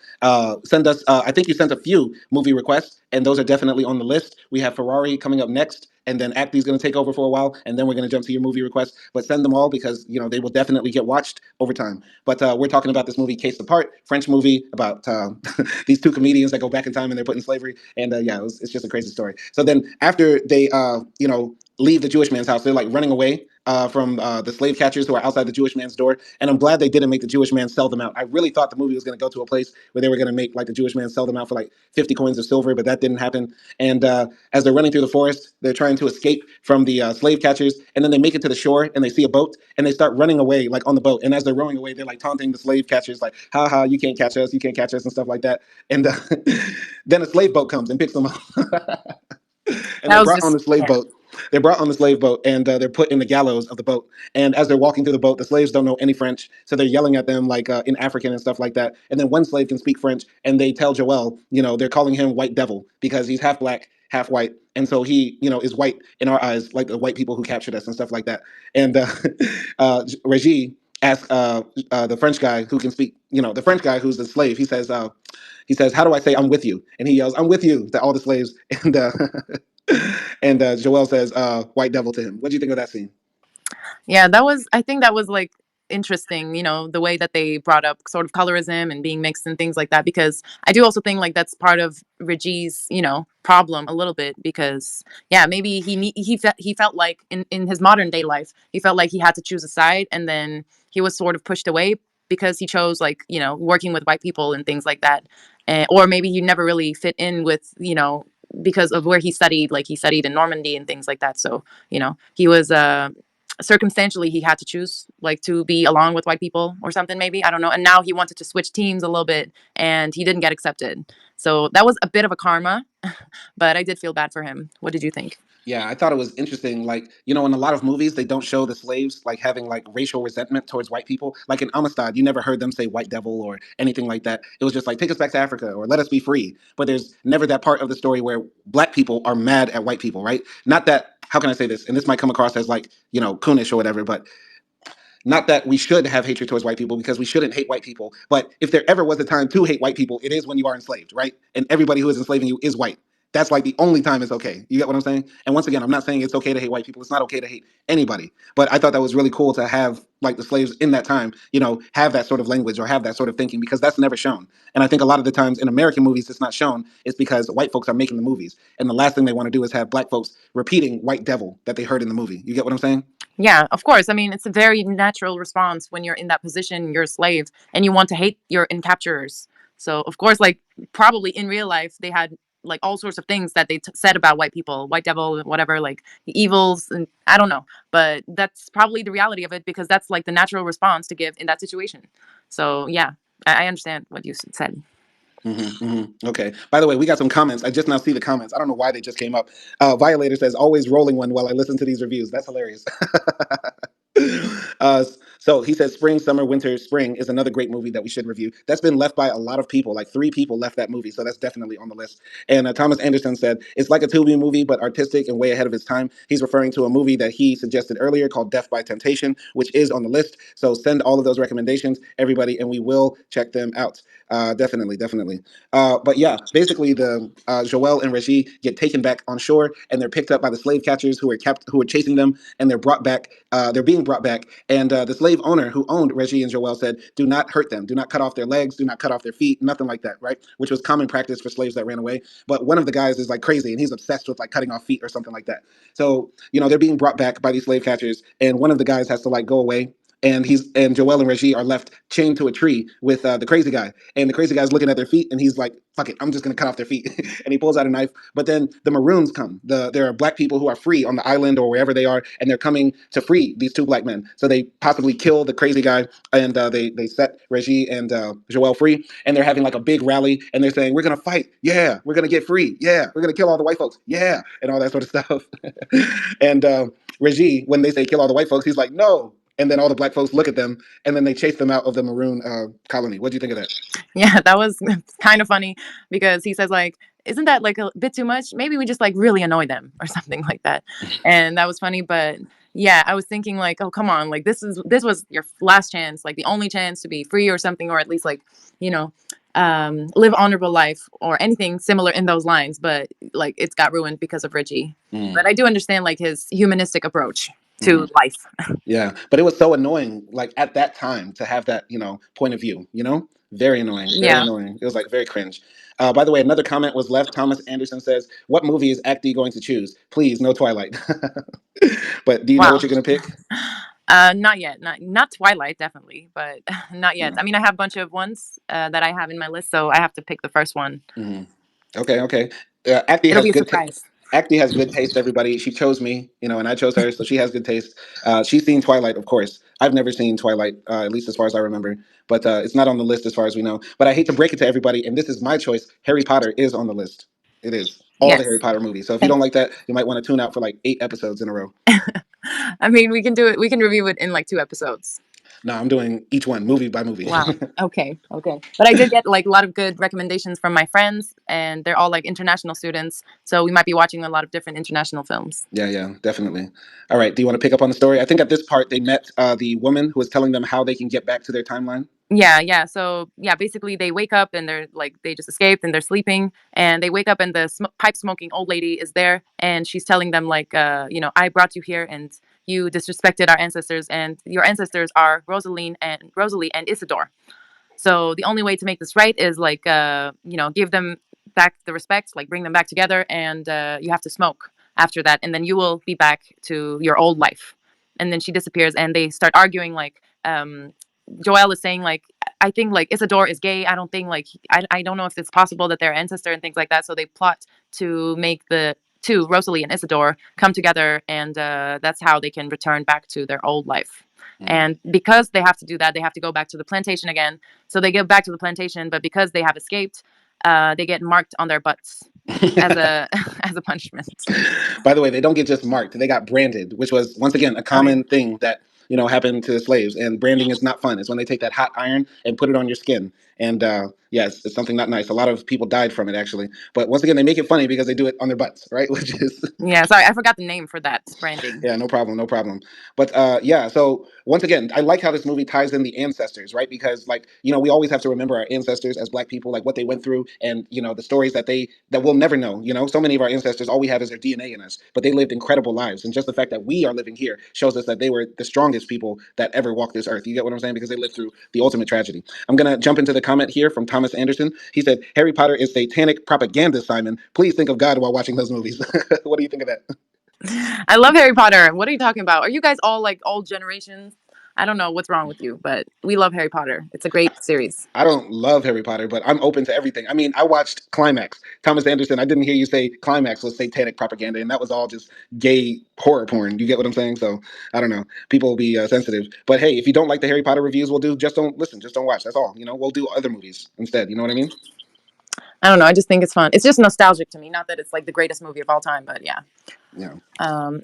Send us. I think you sent a few movie requests, and those are definitely on the list. We have Ferrari coming up next, and then AKDI is going to take over for a while, and then we're going to jump to your movie requests. But send them all because they will definitely get watched over time. But we're talking about this movie, Case Apart, French movie about these two comedians that go back in time and they're put in slavery. And yeah, it's just a crazy story. So then after they leave the Jewish man's house, they're like running away. from the slave catchers who are outside the Jewish man's door. And I'm glad they didn't make the Jewish man sell them out. I really thought the movie was going to go to a place where they were going to make like the Jewish man sell them out for like 50 coins of silver, but that didn't happen. And as they're running through the forest, they're trying to escape from the slave catchers, and then they make it to the shore and they see a boat and they start running away like on the boat. And as they're rowing away, they're like taunting the slave catchers, like, "Ha ha, you can't catch us, you can't catch us," and stuff like that. And then a slave boat comes and picks them up. And That they're was brought on just the slave yeah. boat. They're brought on the slave boat, and they're put in the gallows of the boat. And as they're walking through the boat, the slaves don't know any French, so they're yelling at them like in African and stuff like that. And then one slave can speak French, and they tell Joel, they're calling him White Devil because he's half black, half white, and so he, is white in our eyes, like the white people who captured us and stuff like that. And Regis asks the French guy who can speak, the French guy who's the slave. He says, "How do I say I'm with you?" And he yells, "I'm with you," to all the slaves. And and Joel says, "White devil" to him. What do you think of that scene? Yeah, I think that was like interesting, the way that they brought up sort of colorism and being mixed and things like that, because I do also think like that's part of Reggie's, problem a little bit, because yeah, maybe he felt like in his modern day life, he felt like he had to choose a side, and then he was sort of pushed away because he chose like, working with white people and things like that. Or maybe he never really fit in with, because of where he studied, like he studied in Normandy and things like that. So, he was circumstantially he had to choose like to be along with white people or something, maybe, I don't know. And now he wanted to switch teams a little bit and he didn't get accepted, so that was a bit of a karma. But I did feel bad for him. What did you think? Yeah, I thought it was interesting. Like, in a lot of movies, they don't show the slaves like having like racial resentment towards white people. Like in Amistad, you never heard them say white devil or anything like that. It was just like, take us back to Africa or let us be free. But there's never that part of the story where black people are mad at white people, right? Not that, how can I say this? And this might come across as like, coonish or whatever, but not that we should have hatred towards white people, because we shouldn't hate white people. But if there ever was a time to hate white people, it is when you are enslaved, right? And everybody who is enslaving you is white. That's like the only time it's okay. You get what I'm saying? And once again, I'm not saying it's okay to hate white people. It's not okay to hate anybody. But I thought that was really cool to have like the slaves in that time, have that sort of language or have that sort of thinking, because that's never shown. And I think a lot of the times in American movies, it's not shown. It's because white folks are making the movies. And the last thing they want to do is have black folks repeating white devil that they heard in the movie. You get what I'm saying? Yeah, of course. I mean, it's a very natural response when you're in that position, you're a slave, and you want to hate your capturers. So, of course, like probably in real life, they had like all sorts of things that they said about white people, white devil, whatever, like the evils, and I don't know. But that's probably the reality of it, because that's like the natural response to give in that situation. So, yeah, I understand what you said. Okay. By the way, we got some comments. I just now see the comments. I don't know why they just came up. Violator says, "Always rolling one while I listen to these reviews." That's hilarious. uh, so he says, "Spring, summer, winter, spring" is another great movie that we should review. That's been left by a lot of people. Like 3 people left that movie, so that's definitely on the list. And Thomas Anderson said, "It's like a Tubi movie, but artistic and way ahead of its time." He's referring to a movie that he suggested earlier called Death by Temptation, which is on the list. So send all of those recommendations, everybody, and we will check them out. Definitely, definitely. But yeah, basically the Joel and Regis get taken back on shore, and they're picked up by the slave catchers who are chasing them, and they're brought back. They're being brought back, and the slave owner who owned Regis and Joel said, "Do not hurt them. Do not cut off their legs. Do not cut off their feet. Nothing like that." Right, which was common practice for slaves that ran away. But one of the guys is like crazy, and he's obsessed with like cutting off feet or something like that. So they're being brought back by these slave catchers, and one of the guys has to like go away, and Joel and Regis are left chained to a tree with the crazy guy, and the crazy guy's looking at their feet, and he's like, "Fuck it, I'm just gonna cut off their feet," and he pulls out a knife. But then the Maroons come. There are black people who are free on the island or wherever they are, and they're coming to free these 2 black men. So they possibly kill the crazy guy, and they set Regis and Joel free, and they're having like a big rally, and they're saying, "We're gonna fight, yeah, we're gonna get free, yeah, we're gonna kill all the white folks, yeah," and all that sort of stuff. And Regis, when they say kill all the white folks, he's like, "No." And then all the black folks look at them, and then they chase them out of the maroon colony. What do you think of that? Yeah, that was kind of funny, because he says like, "Isn't that like a bit too much? Maybe we just like really annoy them or something like that." And that was funny, but yeah, I was thinking like, "Oh, come on, like this was your last chance, like the only chance to be free or something, or at least like, you know, live honorable life or anything similar in those lines." But like it's got ruined because of Richie. Mm. But I do understand like his humanistic approach. to Mhm. life. Yeah, but it was so annoying, like at that time, to have that, point of view. Very annoying, very Yeah. annoying. It was like very cringe. By the way, another comment was left. Thomas Anderson says, "What movie is AKDI going to choose? Please, no Twilight." But do you know what Wow. you're gonna pick? Not yet. Not Twilight, definitely, but not yet. Yeah. I mean, I have a bunch of ones that I have in my list, so I have to pick the first one. Hmm. Okay, okay. AKDI It'll has be a good. surprise. AKDI has good taste. Everybody, she chose me, and I chose her, so she has good taste. She's seen Twilight, of course. I've never seen Twilight, at least as far as I remember, but it's not on the list as far as we know. But I hate to break it to everybody, and this is my choice. Harry Potter is on the list. It is all the Harry Yes. Potter movies. So if you don't like that, you might want to tune out for like 8 episodes in a row. I mean, we can do it. We can review it in like 2 episodes. No, I'm doing each one movie by movie. Wow. Okay. Okay. But I did get like a lot of good recommendations from my friends, and they're all like international students. So we might be watching a lot of different international films. Yeah, yeah, definitely. All right. Do you want to pick up on the story? I think at this part they met the woman who was telling them how they can get back to their timeline. Yeah, yeah. So yeah, basically they wake up and they're like they just escaped and they're sleeping and they wake up and the pipe smoking old lady is there and she's telling them like I brought you here and you disrespected our ancestors and your ancestors are Rosalie and Isidore. So the only way to make this right is like give them back the respect, like bring them back together and you have to smoke after that and then you will be back to your old life. And then she disappears and they start arguing like Joel is saying like I think like Isidore is gay. I don't think like I don't know if it's possible that they're ancestor and things like that. So they plot to make the two Rosalie and Isidore come together, and that's how they can return back to their old life. Mm. And because they have to do that, they have to go back to the plantation again. So they go back to the plantation, but because they have escaped, they get marked on their butts as a as a punishment. By the way, they don't get just marked; they got branded, which was once again a Oh yeah. common thing that happened to slaves. And branding is not fun. It's when they take that hot iron and put it on your skin. And yes, it's something not nice. A lot of people died from it actually. But once again, they make it funny because they do it on their butts, right? Which is Yeah, sorry, I forgot the name for that branding. yeah, no problem, no problem. But yeah, so once again, I like how this movie ties in the ancestors, right? Because like we always have to remember our ancestors as Black people, like what they went through, and the stories that we'll never know. So many of our ancestors, all we have is their DNA in us, but they lived incredible lives, and just the fact that we are living here shows us that they were the strongest people that ever walked this earth. You get what I'm saying? Because they lived through the ultimate tragedy. I'm gonna jump into the comment here from Thomas Anderson. He said, "Harry Potter is satanic propaganda, Simon. Please think of God while watching those movies." What do you think of that? I love Harry Potter. What are you talking about? Are you guys all like old generations? I don't know what's wrong with you, but we love Harry Potter. It's a great series. I don't love Harry Potter, but I'm open to everything. I mean, I watched Climax. Thomas Anderson, I didn't hear you say Climax was satanic propaganda, and that was all just gay horror porn. You get what I'm saying? So I don't know. People will be sensitive. But hey, if you don't like the Harry Potter reviews, we'll do just don't listen, just don't watch. That's all. We'll do other movies instead. You know what I mean? I don't know. I just think it's fun. It's just nostalgic to me. Not that it's like the greatest movie of all time, but yeah. Yeah.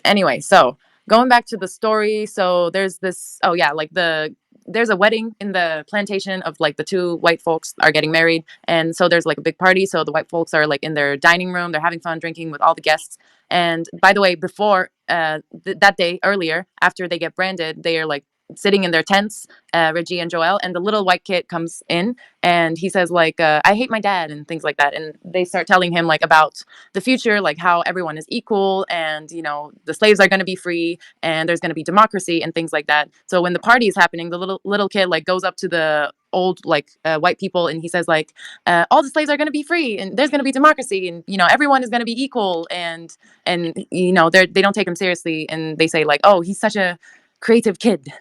Anyway, so going back to the story, so there's this. Oh yeah, like there's a wedding in the plantation of like the two white folks are getting married, and so there's like a big party. So the white folks are like in their dining room, they're having fun drinking with all the guests. And by the way, before that day earlier, after they get branded, they are like sitting in their tents, Reggie and Joel, and the little white kid comes in and he says like, "I hate my dad" and things like that, and they start telling him like about the future, like how everyone is equal and the slaves are going to be free and there's going to be democracy and things like that. So when the party is happening, the little kid like goes up to the old like white people and he says like all the slaves are going to be free and there's going to be democracy and everyone is going to be equal and they don't take him seriously and they say like, "Oh, he's such a creative kid."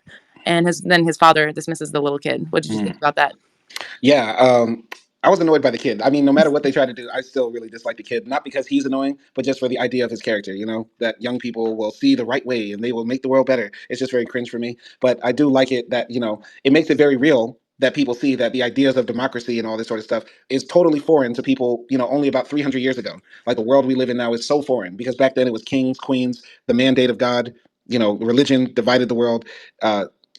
And then his father dismisses the little kid. What did you think Mm. about that? Yeah, I was annoyed by the kid. I mean, no matter what they try to do, I still really dislike the kid. Not because he's annoying, but just for the idea of his character. That young people will see the right way and they will make the world better. It's just very cringe for me. But I do like it that it makes it very real that people see that the ideas of democracy and all this sort of stuff is totally foreign to people. Only about 300 years ago. Like the world we live in now is so foreign because back then it was kings, queens, the mandate of God. Religion divided the world.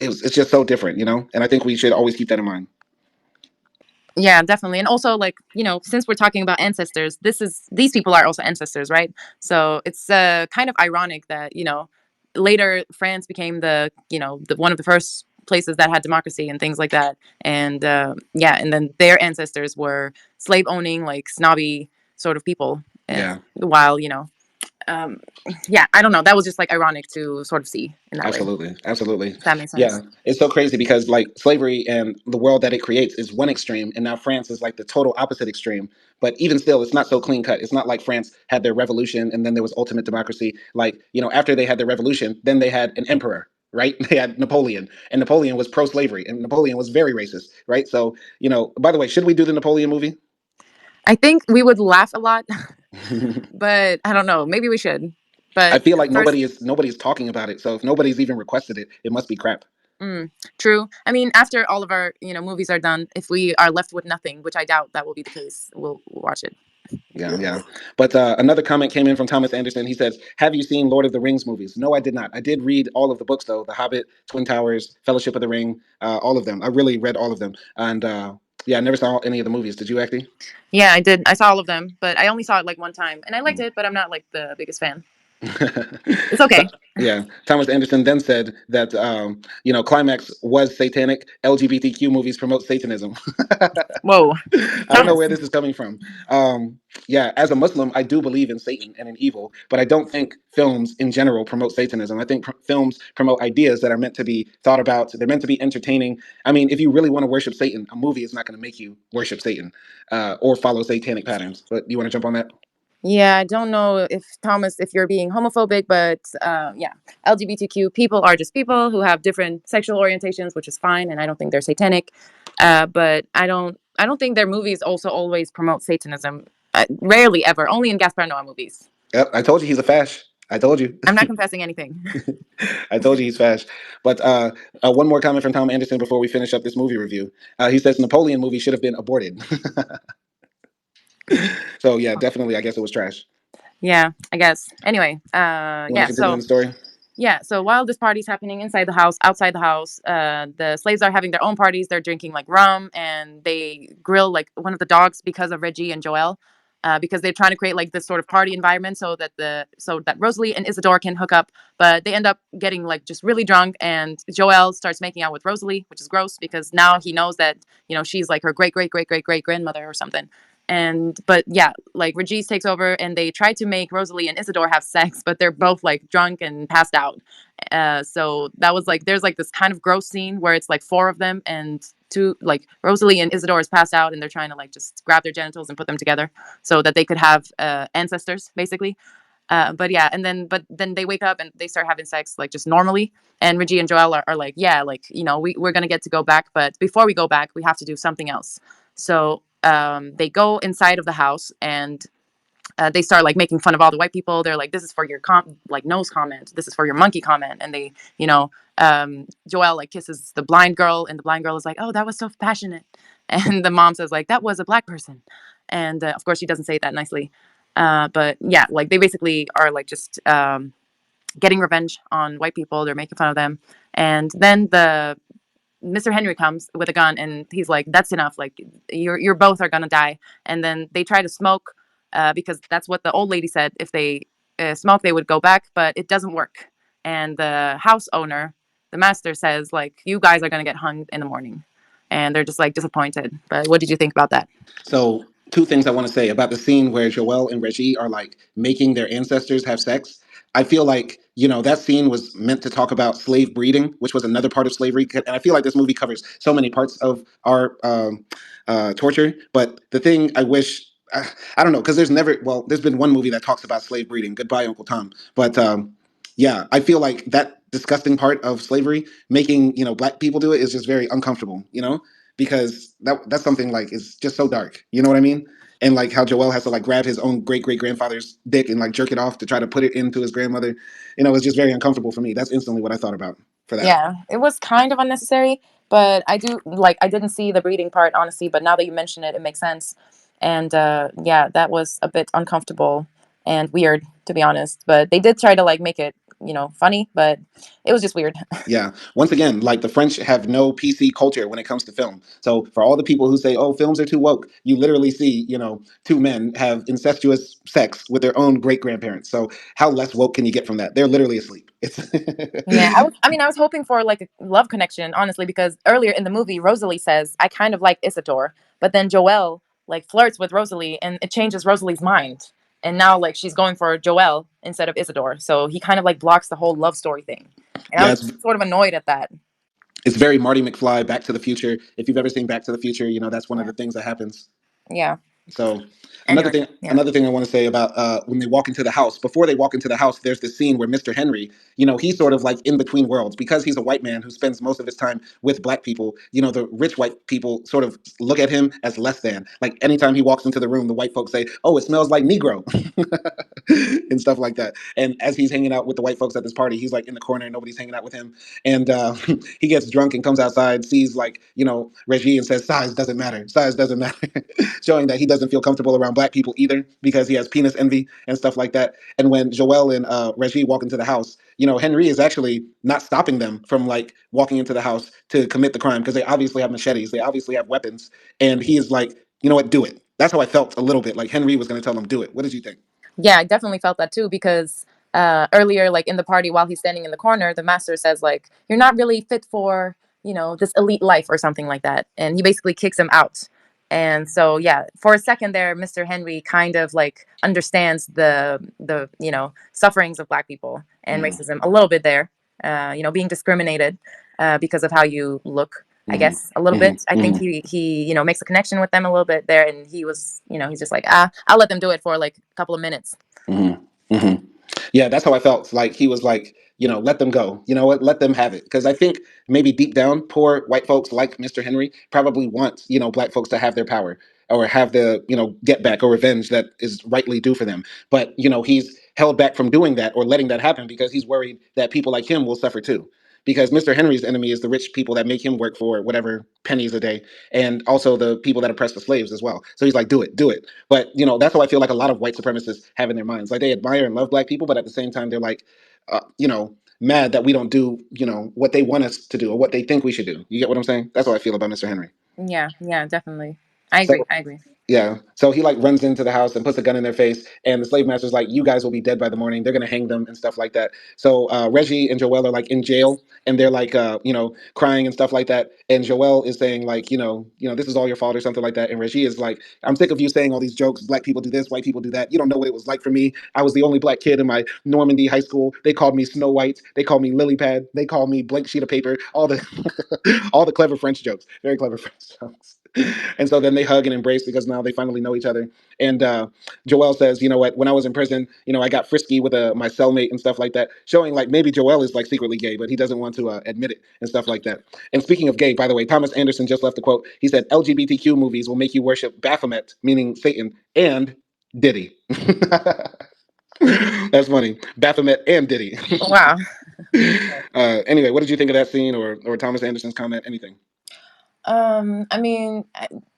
It's just so different. And I think we should always keep that in mind. Yeah, definitely. And also like, since we're talking about ancestors, these people are also ancestors, right? So it's kind of ironic that, later France became the one of the first places that had democracy and things like that. And yeah, and then their ancestors were slave owning, like snobby sort of people. Yeah. While, um, yeah, I don't know. That was just like ironic to sort of see in that way. Absolutely, absolutely. If that makes Yeah, sense. it's so crazy because like slavery and the world that it creates is one extreme, and now France is like the total opposite extreme. But even still, it's not so clean cut. It's not like France had their revolution and then there was ultimate democracy. Like after they had their revolution, then they had an emperor. Right, they had Napoleon, and Napoleon was pro-slavery, and Napoleon was very racist. Right, so by the way, should we do the Napoleon movie? I think we would laugh a lot, but I don't know. Maybe we should. I But feel like first, nobody's talking about it. So if nobody's even requested it, it must be crap. mm, true. I mean, after all of our movies are done, if we are left with nothing, which I doubt that will be the case, we'll watch it. Yeah, yeah. But another comment came in from Thomas Anderson. He says, "Have you seen Lord of the Rings movies?" No, I did not. I did read all of the books though: The Hobbit, Twin Towers, Fellowship of the Ring, all of them. I really read all of them, and yeah, I never saw any of the movies. Did you actually? Yeah, I did. I saw all of them, but I only saw it like one time, and I liked it, but I'm not like the biggest fan. It's So, okay. yeah, Thomas Anderson then said that Climax was satanic. LGBTQ movies promote Satanism. Whoa, I don't know Thomas. where this is coming from. Yeah, as a Muslim, I do believe in Satan and in evil, but I don't think films in general promote Satanism. I think films promote ideas that are meant to be thought about. They're meant to be entertaining. I mean, if you really want to worship Satan, a movie is not going to make you worship Satan or follow satanic patterns. But you want to jump on that? Yeah, I don't know if Thomas, if you're being homophobic, but yeah, LGBTQ people are just people who have different sexual orientations, which is fine, and I don't think they're satanic. But I don't think their movies also always promote Satanism. Rarely ever, only in Gaspar Noé movies. Yep, I told you he's a fash. I told you. I'm not confessing anything. I told you he's fash. But one more comment from Tom Anderson before we finish up this movie review. He says Napoleon movie should have been aborted. So yeah, definitely, I guess it was trash. Yeah, I guess. Anyway, You want to yeah. continue So in the story? yeah, so while this party's happening inside the house, outside the house, the slaves are having their own parties. They're drinking like rum, and they grill like one of the dogs because of Reggie and Joel, because they're trying to create like this sort of party environment so that Rosalie and Isidore can hook up. But they end up getting like just really drunk, and Joel starts making out with Rosalie, which is gross because now he knows that she's like her great great great great great grandmother or something. And but yeah, like Regis takes over and they try to make Rosalie and Isidore have sex, but they're both like drunk and passed out. So that was like there's like this kind of gross scene where it's like four of them and two like Rosalie and Isidore is passed out and they're trying to like just grab their genitals and put them together so that they could have ancestors basically. But yeah, and then they wake up and they start having sex like just normally. And Reggie and Joel are like, yeah, like we're gonna get to go back, but before we go back, we have to do something else. So they go inside of the house and they start like making fun of all the white people. They're like, "This is for your like nose comment. This is for your monkey comment." And they, Joel like kisses the blind girl, and the blind girl is like, "Oh, that was so passionate." And the mom says like, "That was a black person," and of course she doesn't say it that nicely. But yeah, like they basically are like just getting revenge on white people. They're making fun of them, and then the Mr. Henry comes with a gun and he's like, "That's enough. Like, you're both are gonna die." And then they try to smoke because that's what the old lady said. If they smoke, they would go back, but it doesn't work. And the house owner, the master, says like, "You guys are gonna get hung in the morning," and they're just like disappointed. But what did you think about that? So, two things I want to say about the scene where Joel and Reggie are like making their ancestors have sex. I feel like, that scene was meant to talk about slave breeding, which was another part of slavery. And I feel like this movie covers so many parts of our torture. But the thing I wish, I don't know, because there's been one movie that talks about slave breeding, Goodbye, Uncle Tom. But yeah, I feel like that disgusting part of slavery, making, black people do it, is just very uncomfortable, because that's something like is just so dark. You know what I mean? And like how Joel has to like grab his own great great grandfather's dick and like jerk it off to try to put it into his grandmother. It's just very uncomfortable for me. That's instantly what I thought about for that. Yeah, it was kind of unnecessary, but I do like I didn't see the breeding part honestly, but now that you mention it, it makes sense. And yeah, that was a bit uncomfortable and weird to be honest, but they did try to like make it, funny, but it was just weird. Yeah. Once again, like the French have no PC culture when it comes to film. So for all the people who say, "Oh, films are too woke," you literally see, two men have incestuous sex with their own great grandparents. So how less woke can you get from that? They're literally asleep. It's Yeah, I was hoping for like a love connection, honestly, because earlier in the movie, Rosalie says, "I kind of like Isidore," but then Joelle like flirts with Rosalie, and it changes Rosalie's mind. and now like she's going for Joel instead of Isidore. So he kind of like blocks the whole love story thing, and I Yeah, was sort of annoyed at that. it's very Marty McFly, Back to the Future. If you've ever seen Back to the Future, that's one of Yeah, the things that happens. yeah. So another Anyway, thing, yeah, another thing I want to say about when they walk into the house. Before they walk into the house, there's this scene where Mr. Henry, he's sort of like in between worlds because he's a white man who spends most of his time with black people. The rich white people sort of look at him as less than. Like anytime he walks into the room, the white folks say, "Oh, it smells like Negro," and stuff like that. And as he's hanging out with the white folks at this party, he's like in the corner, and nobody's hanging out with him. And he gets drunk and comes outside, sees like Reggie, and says, "Size doesn't matter. Size doesn't matter," showing that he doesn't feel comfortable around black people either because he has penis envy and stuff like that. And when Joel and Reggie walk into the house, Henry is actually not stopping them from like walking into the house to commit the crime because they obviously have machetes, they obviously have weapons, and he is like, you know what, do it. That's how I felt a little bit. Like Henry was going to tell them, do it. What did you think? yeah. I definitely felt that too because earlier, like in the party, while he's standing in the corner, the master says like, "You're not really fit for this elite life" or something like that, and he basically kicks him out. And so yeah, for a second there, Mr. Henry kind of like understands the sufferings of black people and Mm-hmm. racism a little bit there. Being discriminated because of how you look. I Mm-hmm. guess a little Mm-hmm. bit. I think Mm-hmm. he makes a connection with them a little bit there, and he was he's just like, I'll let them do it for like a couple of minutes. Mm-hmm. Mm-hmm. Yeah, that's how I felt. Like he was like, let them go. You know what? Let them have it. Because I think maybe deep down, poor white folks like Mr. Henry probably want, black folks to have their power or have the, get back or revenge that is rightly due for them. But, he's held back from doing that or letting that happen because he's worried that people like him will suffer too. Because Mr. Henry's enemy is the rich people that make him work for whatever pennies a day, and also the people that oppress the slaves as well. So he's like, do it, do it. But that's how I feel like a lot of white supremacists have in their minds. Like they admire and love black people, but at the same time they're like, mad that we don't do what they want us to do or what they think we should do. You get what I'm saying? That's how I feel about Mr. Henry. Yeah, yeah, definitely. I So agree. I agree. yeah. So he like runs into the house and puts a gun in their face, and the slave master's like, "You guys will be dead by the morning. They're gonna hang them and stuff like that." So Reggie and Joel are like in jail, and they're like, crying and stuff like that. And Joel is saying like, this is all your fault or something like that. And Reggie is like, "I'm sick of you saying all these jokes. Black people do this, white people do that. You don't know what it was like for me. I was the only black kid in my Normandy high school. They called me Snow White. They called me Lily Pad. They called me blank sheet of paper. All the all the clever French jokes. Very clever French jokes." And so then they hug and embrace because now they finally know each other. And Joel says, "You know what? When I was in prison, I got frisky with my cellmate and stuff like that," showing like maybe Joel is like secretly gay, but he doesn't want to admit it and stuff like that. And speaking of gay, by the way, Thomas Anderson just left a quote. He said, "LGBTQ movies will make you worship Baphomet, meaning Satan, and Diddy." That's funny. Baphomet and Diddy. Wow. Anyway, what did you think of that scene or Thomas Anderson's comment? Anything? I mean,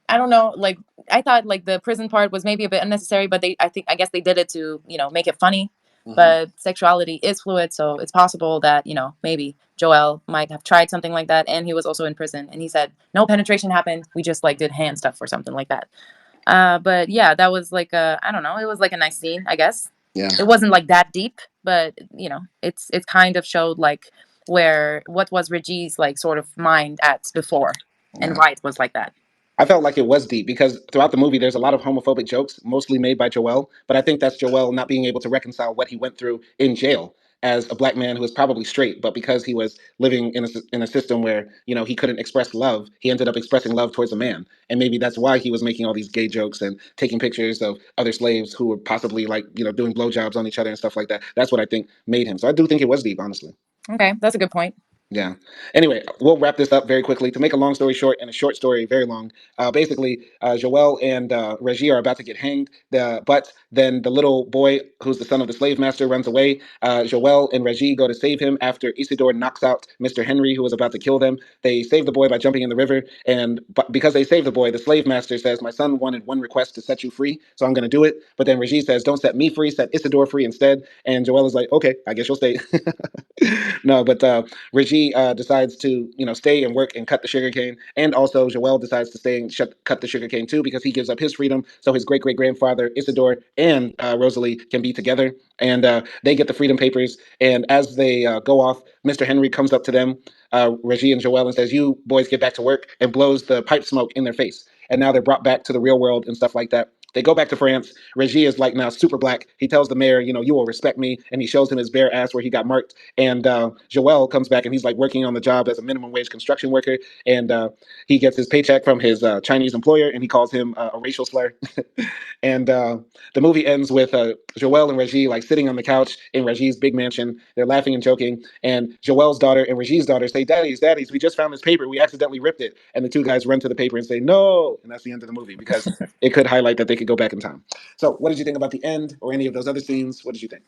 I don't know. Like, I thought like the prison part was maybe a bit unnecessary, but I guess they did it to make it funny. Mm-hmm. But sexuality is fluid, so it's possible that maybe Joel might have tried something like that, and he was also in prison, and he said no penetration happened. We just like did hand stuff or something like that. But yeah, that was like I don't know. It was like a nice scene, I guess. Yeah. It wasn't like that deep, but it's kind of showed like where what was Reggie's like sort of mind at before, and Yeah. why it was like that. I felt like it was deep because throughout the movie, there's a lot of homophobic jokes, mostly made by Joel. But I think that's Joel not being able to reconcile what he went through in jail as a black man who was probably straight, but because he was living in a system where he couldn't express love, he ended up expressing love towards a man, and maybe that's why he was making all these gay jokes and taking pictures of other slaves who were possibly like doing blowjobs on each other and stuff like that. That's what I think made him. So I do think it was deep, honestly. Okay, that's a good point. Yeah. Anyway, we'll wrap this up very quickly. To make a long story short and a short story very long, basically, Joel and Reggie are about to get hanged. But then the little boy, who's the son of the slave master, runs away. Joel and Reggie go to save him after Isidore knocks out Mr. Henry, who was about to kill them. They save the boy by jumping in the river. And because they save the boy, the slave master says, "My son wanted one request to set you free, so I'm going to do it." But then Reggie says, "Don't set me free, set Isidore free instead." And Joel is like, "Okay, I guess you'll stay." No, but Reggie decides to stay and work and cut the sugarcane, and also Joel decides to stay and cut the sugarcane too because he gives up his freedom so his great great grandfather Isidore and Rosalie can be together, and they get the freedom papers. And as they go off, Mr. Henry comes up to them, Reggie and Joel, and says, "You boys get back to work," and blows the pipe smoke in their face. And now they're brought back to the real world and stuff like that. They go back to France. Reggie is like now super black. He tells the mayor, you will respect me, and he shows him his bare ass where he got marked. And Joel comes back and he's like working on the job as a minimum wage construction worker, and he gets his paycheck from his Chinese employer, and he calls him a racial slur. And the movie ends with Joel and Reggie like sitting on the couch in Reggie's big mansion. They're laughing and joking, and Joel's daughter and Reggie's daughter say, "Daddies, we just found this paper. We accidentally ripped it." And the two guys run to the paper and say, "No!" And that's the end of the movie because it could highlight that they could go back in time. So, what did you think about the end or any of those other scenes? What did you think?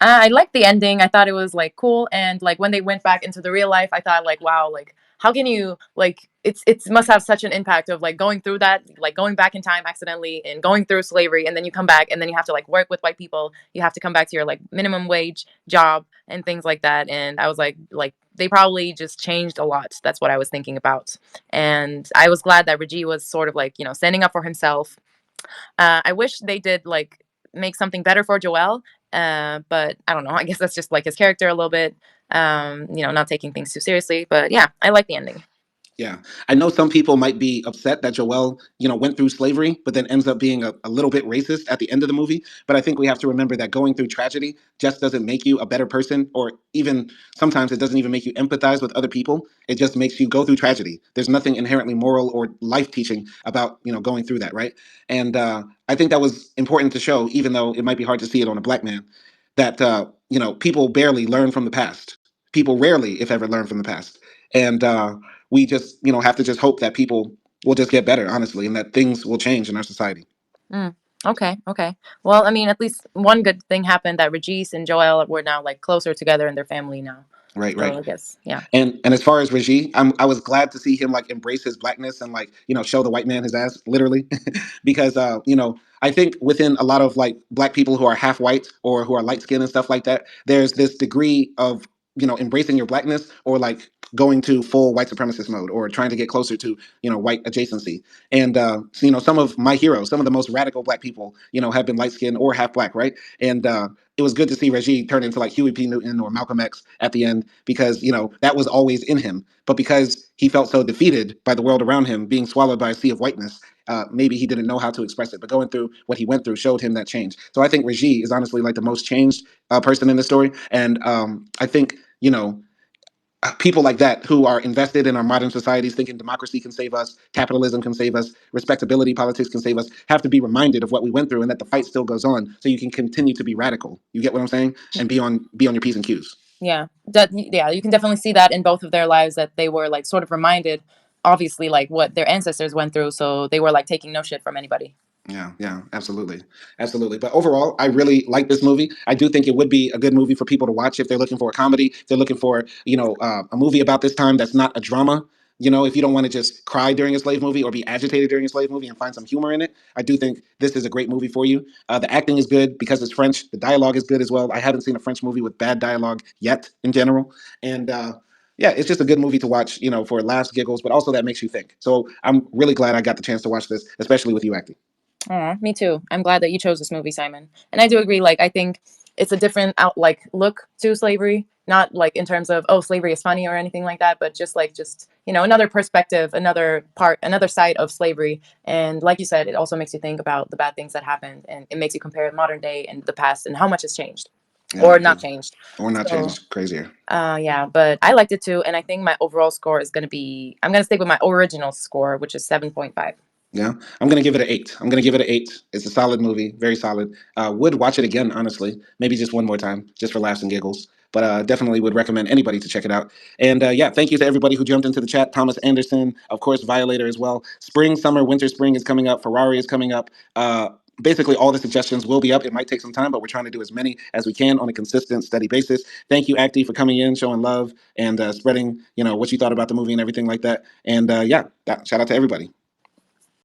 I liked the ending. I thought it was like cool, and like when they went back into the real life, I thought like, wow, like how can you like it must have such an impact of like going through that, like going back in time accidentally and going through slavery, and then you come back and then you have to like work with white people. You have to come back to your like minimum wage job and things like that. And I was like they probably just changed a lot. That's what I was thinking about, and I was glad that Reggie was sort of like standing up for himself. I wish they did like make something better for Joel, but I don't know. I guess that's just like his character a little bit. Not taking things too seriously. But yeah, I like the ending. Yeah, I know some people might be upset that Joel, went through slavery, but then ends up being a little bit racist at the end of the movie. But I think we have to remember that going through tragedy just doesn't make you a better person, or even sometimes it doesn't even make you empathize with other people. It just makes you go through tragedy. There's nothing inherently moral or life teaching about going through that, right? And I think that was important to show, even though it might be hard to see it on a black man, that people barely learn from the past. People rarely, if ever, learn from the past, and we just have to just hope that people will just get better, honestly, and that things will change in our society. Mm. Okay, okay. Well, I mean, at least one good thing happened that Regis and Joel were now like closer together in their family now. Right, So right. I guess, yeah. And as far as Reggie, I was glad to see him like embrace his blackness and like show the white man his ass, literally, because I think within a lot of like black people who are half white or who are light skinned and stuff like that, there's this degree of embracing your blackness or like going to full white supremacist mode or trying to get closer to white adjacency. And so, some of my heroes, some of the most radical black people, have been light skinned or half black, right? And it was good to see Reggie turn into like Huey P. Newton or Malcolm X at the end because that was always in him. But because he felt so defeated by the world around him, being swallowed by a sea of whiteness, maybe he didn't know how to express it. But going through what he went through showed him that change. So I think Reggie is honestly like the most changed person in the story, and I think people like that who are invested in our modern societies, thinking democracy can save us, capitalism can save us, respectability politics can save us, have to be reminded of what we went through and that the fight still goes on, so you can continue to be radical. You get what I'm saying? And be on your p's and q's. Yeah, yeah, you can definitely see that in both of their lives that they were like sort of reminded, obviously, like what their ancestors went through. So they were like taking no shit from anybody. Yeah, yeah, absolutely, absolutely. But overall, I really like this movie. I do think it would be a good movie for people to watch if they're looking for a comedy. If they're looking for a movie about this time that's not a drama. If you don't want to just cry during a slave movie or be agitated during a slave movie and find some humor in it, I do think this is a great movie for you. The acting is good because it's French. The dialogue is good as well. I haven't seen a French movie with bad dialogue yet, in general. And yeah, it's just a good movie to watch. For laughs, giggles, but also that makes you think. So I'm really glad I got the chance to watch this, especially with you acting. Aw, me too. I'm glad that you chose this movie, Simon. And I do agree. Like, I think it's a different like look to slavery. Not like in terms of slavery is funny or anything like that, but just another perspective, another part, another side of slavery. And like you said, it also makes you think about the bad things that happened, and it makes you compare modern day and the past and how much has changed Yeah, or not changed. or not So, changed. Crazier. yeah, but I liked it too, and I think my overall score is gonna be. I'm gonna stick with my original score, which is 7.5. Yeah, I'm gonna give it an 8. I'm gonna give it an 8. It's a solid movie, very solid. Would watch it again, honestly, maybe just one more time, just for laughs and giggles. But definitely would recommend anybody to check it out. And yeah, thank you to everybody who jumped into the chat. Thomas Anderson, of course, Violator as well. Spring, summer, winter, spring is coming up. Ferrari is coming up. Basically, all the suggestions will be up. It might take some time, but we're trying to do as many as we can on a consistent, steady basis. Thank you, Acti, for coming in, showing love, and spreading, what you thought about the movie and everything like that. And yeah, shout out to everybody.